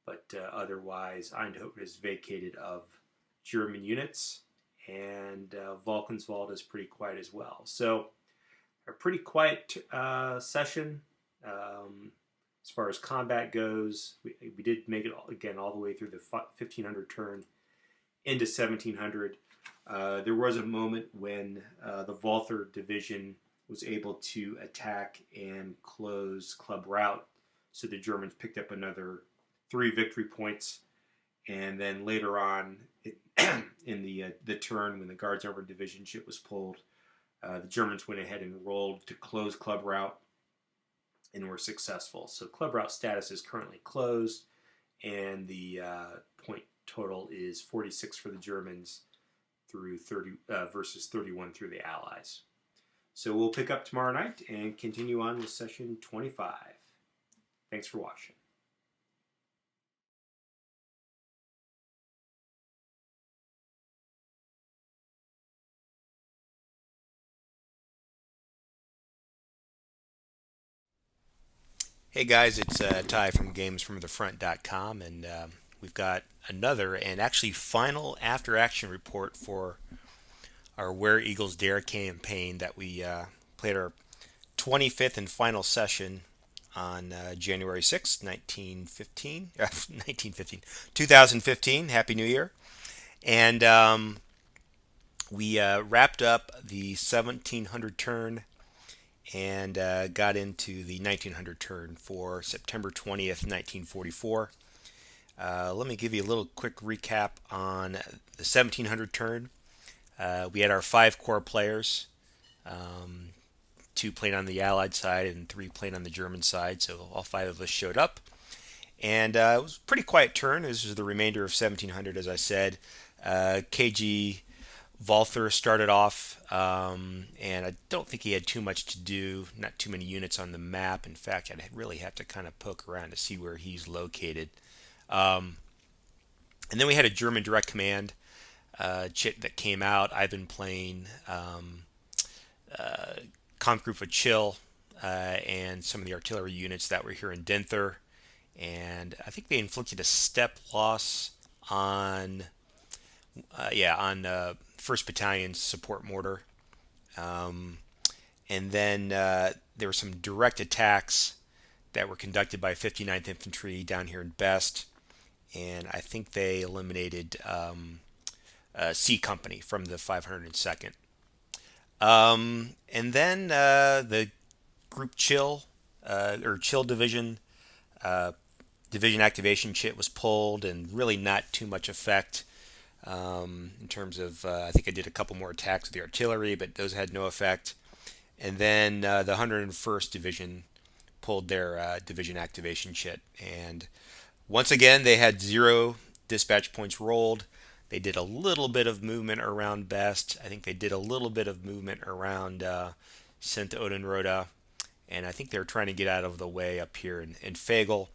Speaker 1: but otherwise Eindhoven is vacated of German units, and Valkenswald is pretty quiet as well. So a pretty quiet session as far as combat goes. We did make it again all the way through the 1500 turn into 1700. There was a moment when the Walther Division was able to attack and close club route, so the Germans picked up another 3 victory points, and then later on in the turn when the Guards Armored Division ship was pulled, the Germans went ahead and rolled to close club route and were successful. So club route status is currently closed, and the point total is 46 for the Germans through 30 versus 31 through the Allies. So we'll pick up tomorrow night and continue on with session 25. Thanks for watching.
Speaker 2: Hey guys, it's Ty from GamesFromTheFront.com, and we've got another and actually final after-action report for our Where Eagles Dare campaign that we played our 25th and final session on January 6th, 2015. Happy New Year. And we wrapped up the 1700 turn and got into the 1900 turn for September 20th, 1944. Let me give you a little quick recap on the 1700 turn. We had our 5 core players, 2 playing on the Allied side and 3 playing on the German side, so all 5 of us showed up. And it was a pretty quiet turn. This is the remainder of 1700, as I said. KG Walther started off, and I don't think he had too much to do, not too many units on the map. In fact, I'd really have to kind of poke around to see where he's located. And then we had a German direct command chit that came out. I've been playing Comp Group of Chill and some of the artillery units that were here in Dinther. And I think they inflicted a step loss on 1st Battalion's support mortar. And then there were some direct attacks that were conducted by 59th Infantry down here in Best. And I think they eliminated C Company from the 502nd. And then the Group Chill, or Chill Division, division activation chit was pulled, and really not too much effect. In terms of, I think I did a couple more attacks with the artillery, but those had no effect. And then the 101st Division pulled their division activation chit. And once again, they had 0 dispatch points rolled. They did a little bit of movement around Best. I think they did a little bit of movement around Sint Odenrode, and I think they were trying to get out of the way up here in Fagel,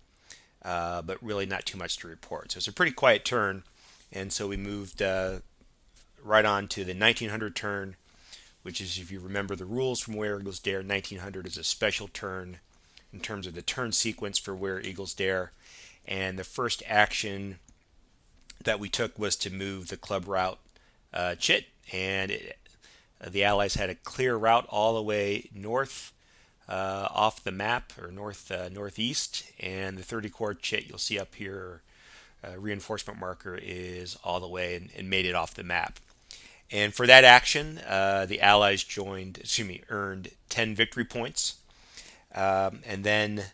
Speaker 2: but really not too much to report. So it's a pretty quiet turn, and so we moved right on to the 1900 turn, which is, if you remember the rules from Where Eagles Dare, 1900 is a special turn in terms of the turn sequence for Where Eagles Dare. And the first action that we took was to move the club route chit, and the Allies had a clear route all the way north off the map, or northeast, and the 30 core chit you'll see up here, reinforcement marker, is all the way and made it off the map. And for that action, the Allies earned 10 victory points. And then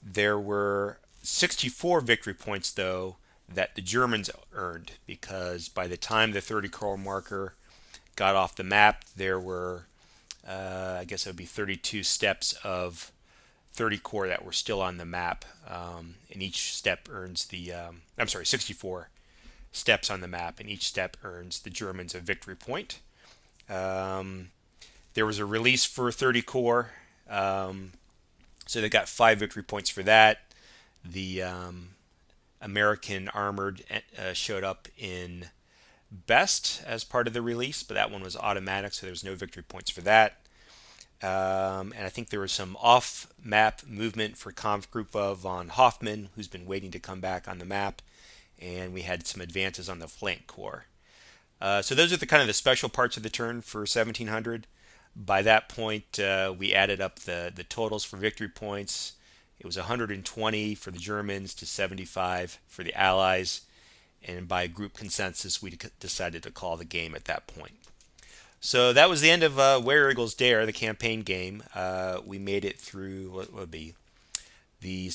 Speaker 2: there were 64 victory points, though, that the Germans earned, because by the time the 30 core marker got off the map, there were, I guess it would be 32 steps of 30 core that were still on the map. And each step earns 64 steps on the map, and each step earns the Germans a victory point. There was a release for 30 core, so they got 5 victory points for that. The American Armored showed up in Best as part of the release, but that one was automatic, so there's no victory points for that. And I think there was some off-map movement for Kampfgruppe von Hoffmann, who's been waiting to come back on the map, and we had some advances on the flank corps. So those are the kind of the special parts of the turn for 1700. By that point, we added up the totals for victory points. It was 120 for the Germans to 75 for the Allies, and by group consensus, we decided to call the game at that point. So that was the end of Where Eagles Dare, the campaign game. We made it through what would be the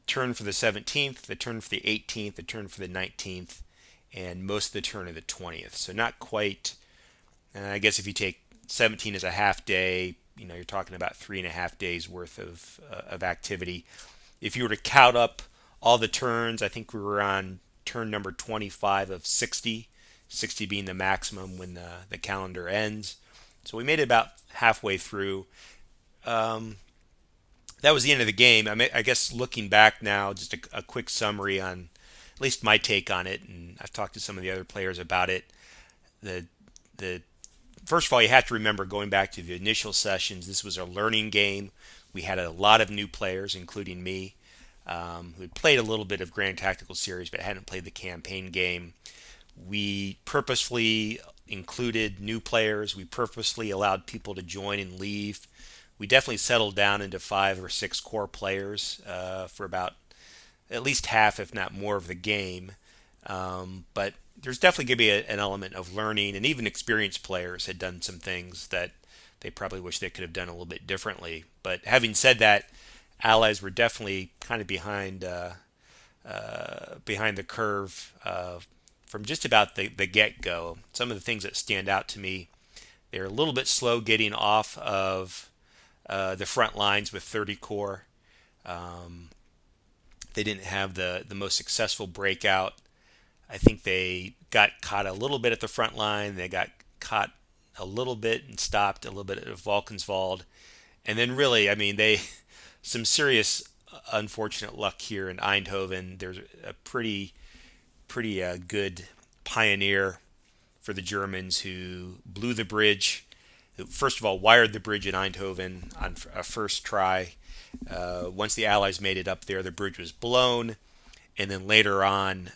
Speaker 2: turn for the 17th, the turn for the 18th, the turn for the 19th, and most of the turn of the 20th. So not quite, I guess if you take 17 as a half day, you're talking about 3.5 days worth of activity. If you were to count up all the turns, I think we were on turn number 25 of 60, 60 being the maximum when the calendar ends. So we made it about halfway through. That was the end of the game. I guess looking back now, just a quick summary on at least my take on it, and I've talked to some of the other players about it. The First of all, you have to remember, going back to the initial sessions, this was a learning game. We had a lot of new players, including me, who had played a little bit of Grand Tactical Series but hadn't played the campaign game. We purposefully included new players. We purposely allowed people to join and leave. We definitely settled down into 5 or 6 core players for about at least half, if not more, of the game. But there's definitely going to be an element of learning, and even experienced players had done some things that they probably wish they could have done a little bit differently. But having said that, Allies were definitely kind of behind the curve from just about the get-go. Some of the things that stand out to me, they're a little bit slow getting off of the front lines with 30 core. They didn't have the most successful breakout. I think they got caught a little bit at the front line. They got caught a little bit and stopped a little bit at Valkenswald. And then really, they some serious unfortunate luck here in Eindhoven. There's a pretty good pioneer for the Germans who blew the bridge. Who first of all wired the bridge in Eindhoven on a first try. Once the Allies made it up there, the bridge was blown. And then later on,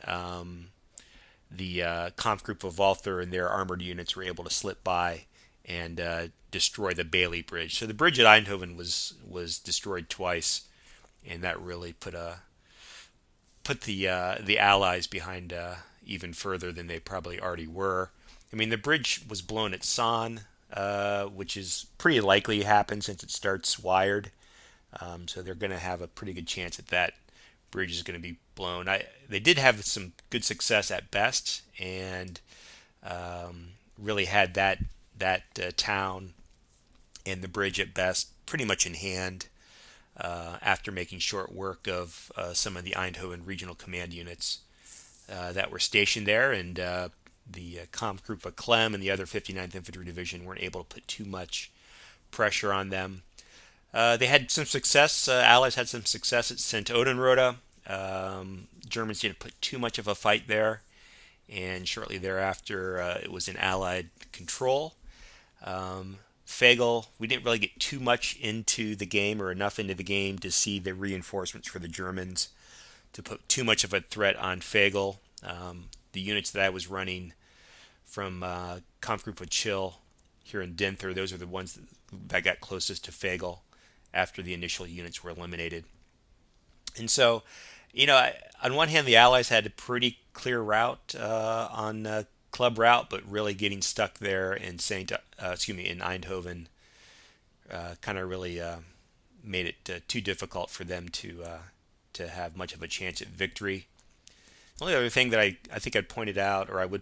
Speaker 2: the Kampfgruppe Walther and their armored units were able to slip by and destroy the Bailey Bridge. So the bridge at Eindhoven was destroyed twice, and that really put the Allies behind even further than they probably already were. The bridge was blown at San, which is pretty likely to happen since it starts wired. So they're going to have a pretty good chance that bridge is going to be blown. They did have some good success at Best, and really had that town and the bridge at Best pretty much in hand after making short work of some of the Eindhoven regional command units that were stationed there. And the Kampfgruppe Clem and the other 59th Infantry Division weren't able to put too much pressure on them. They had some success. Allies had some success at St. Odenrode. Germans didn't put too much of a fight there, and shortly thereafter, it was in Allied control. Fagel, we didn't really get too much into the game or enough into the game to see the reinforcements for the Germans to put too much of a threat on Fagel. The units that I was running from Kampfgruppe Chill here in Dinther, those are the ones that got closest to Fagel after the initial units were eliminated. And so, on one hand, the Allies had a pretty clear route on club route, but really getting stuck there in in Eindhoven kind of really made it too difficult for them to have much of a chance at victory. The only other thing that I think I would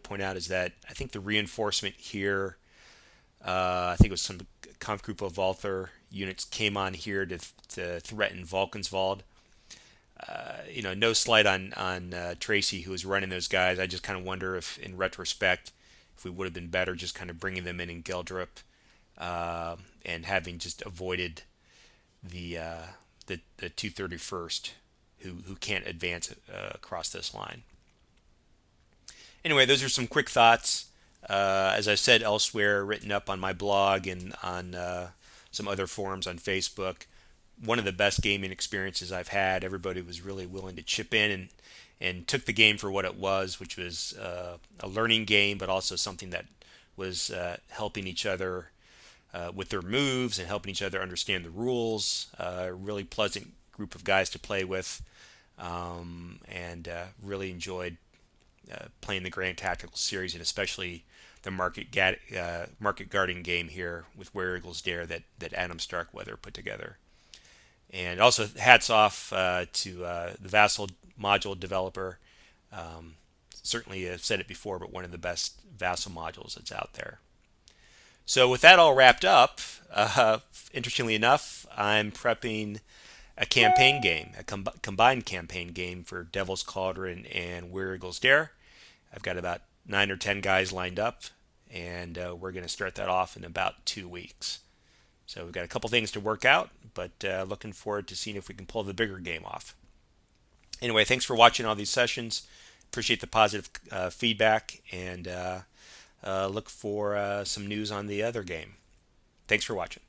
Speaker 2: point out is that I think the reinforcement here, I think it was some Kampfgruppe Walther units came on here to threaten Valkenswald. No slight on Tracy, who was running those guys. I just kind of wonder if, in retrospect, if we would have been better just kind of bringing them in Geldrop and having just avoided the 231st, who can't advance across this line. Anyway, those are some quick thoughts. As I've said elsewhere, written up on my blog and on some other forums on Facebook, one of the best gaming experiences I've had. Everybody was really willing to chip in and took the game for what it was, which was a learning game, but also something that was helping each other with their moves and helping each other understand the rules. A really pleasant group of guys to play with, and really enjoyed playing the Grand Tactical Series, and especially the market guarding game here with Where Eagles Dare that Adam Starkweather put together. And also hats off to the Vassal module developer. Certainly I've said it before, but one of the best Vassal modules that's out there. So with that all wrapped up, interestingly enough, I'm prepping a campaign game, a combined campaign game for Devil's Cauldron and Where Eagles Dare. I've got about 9 or 10 guys lined up, and we're going to start that off in about 2 weeks. So we've got a couple things to work out, but looking forward to seeing if we can pull the bigger game off. Anyway, thanks for watching all these sessions. Appreciate the positive feedback, and look for some news on the other game. Thanks for watching.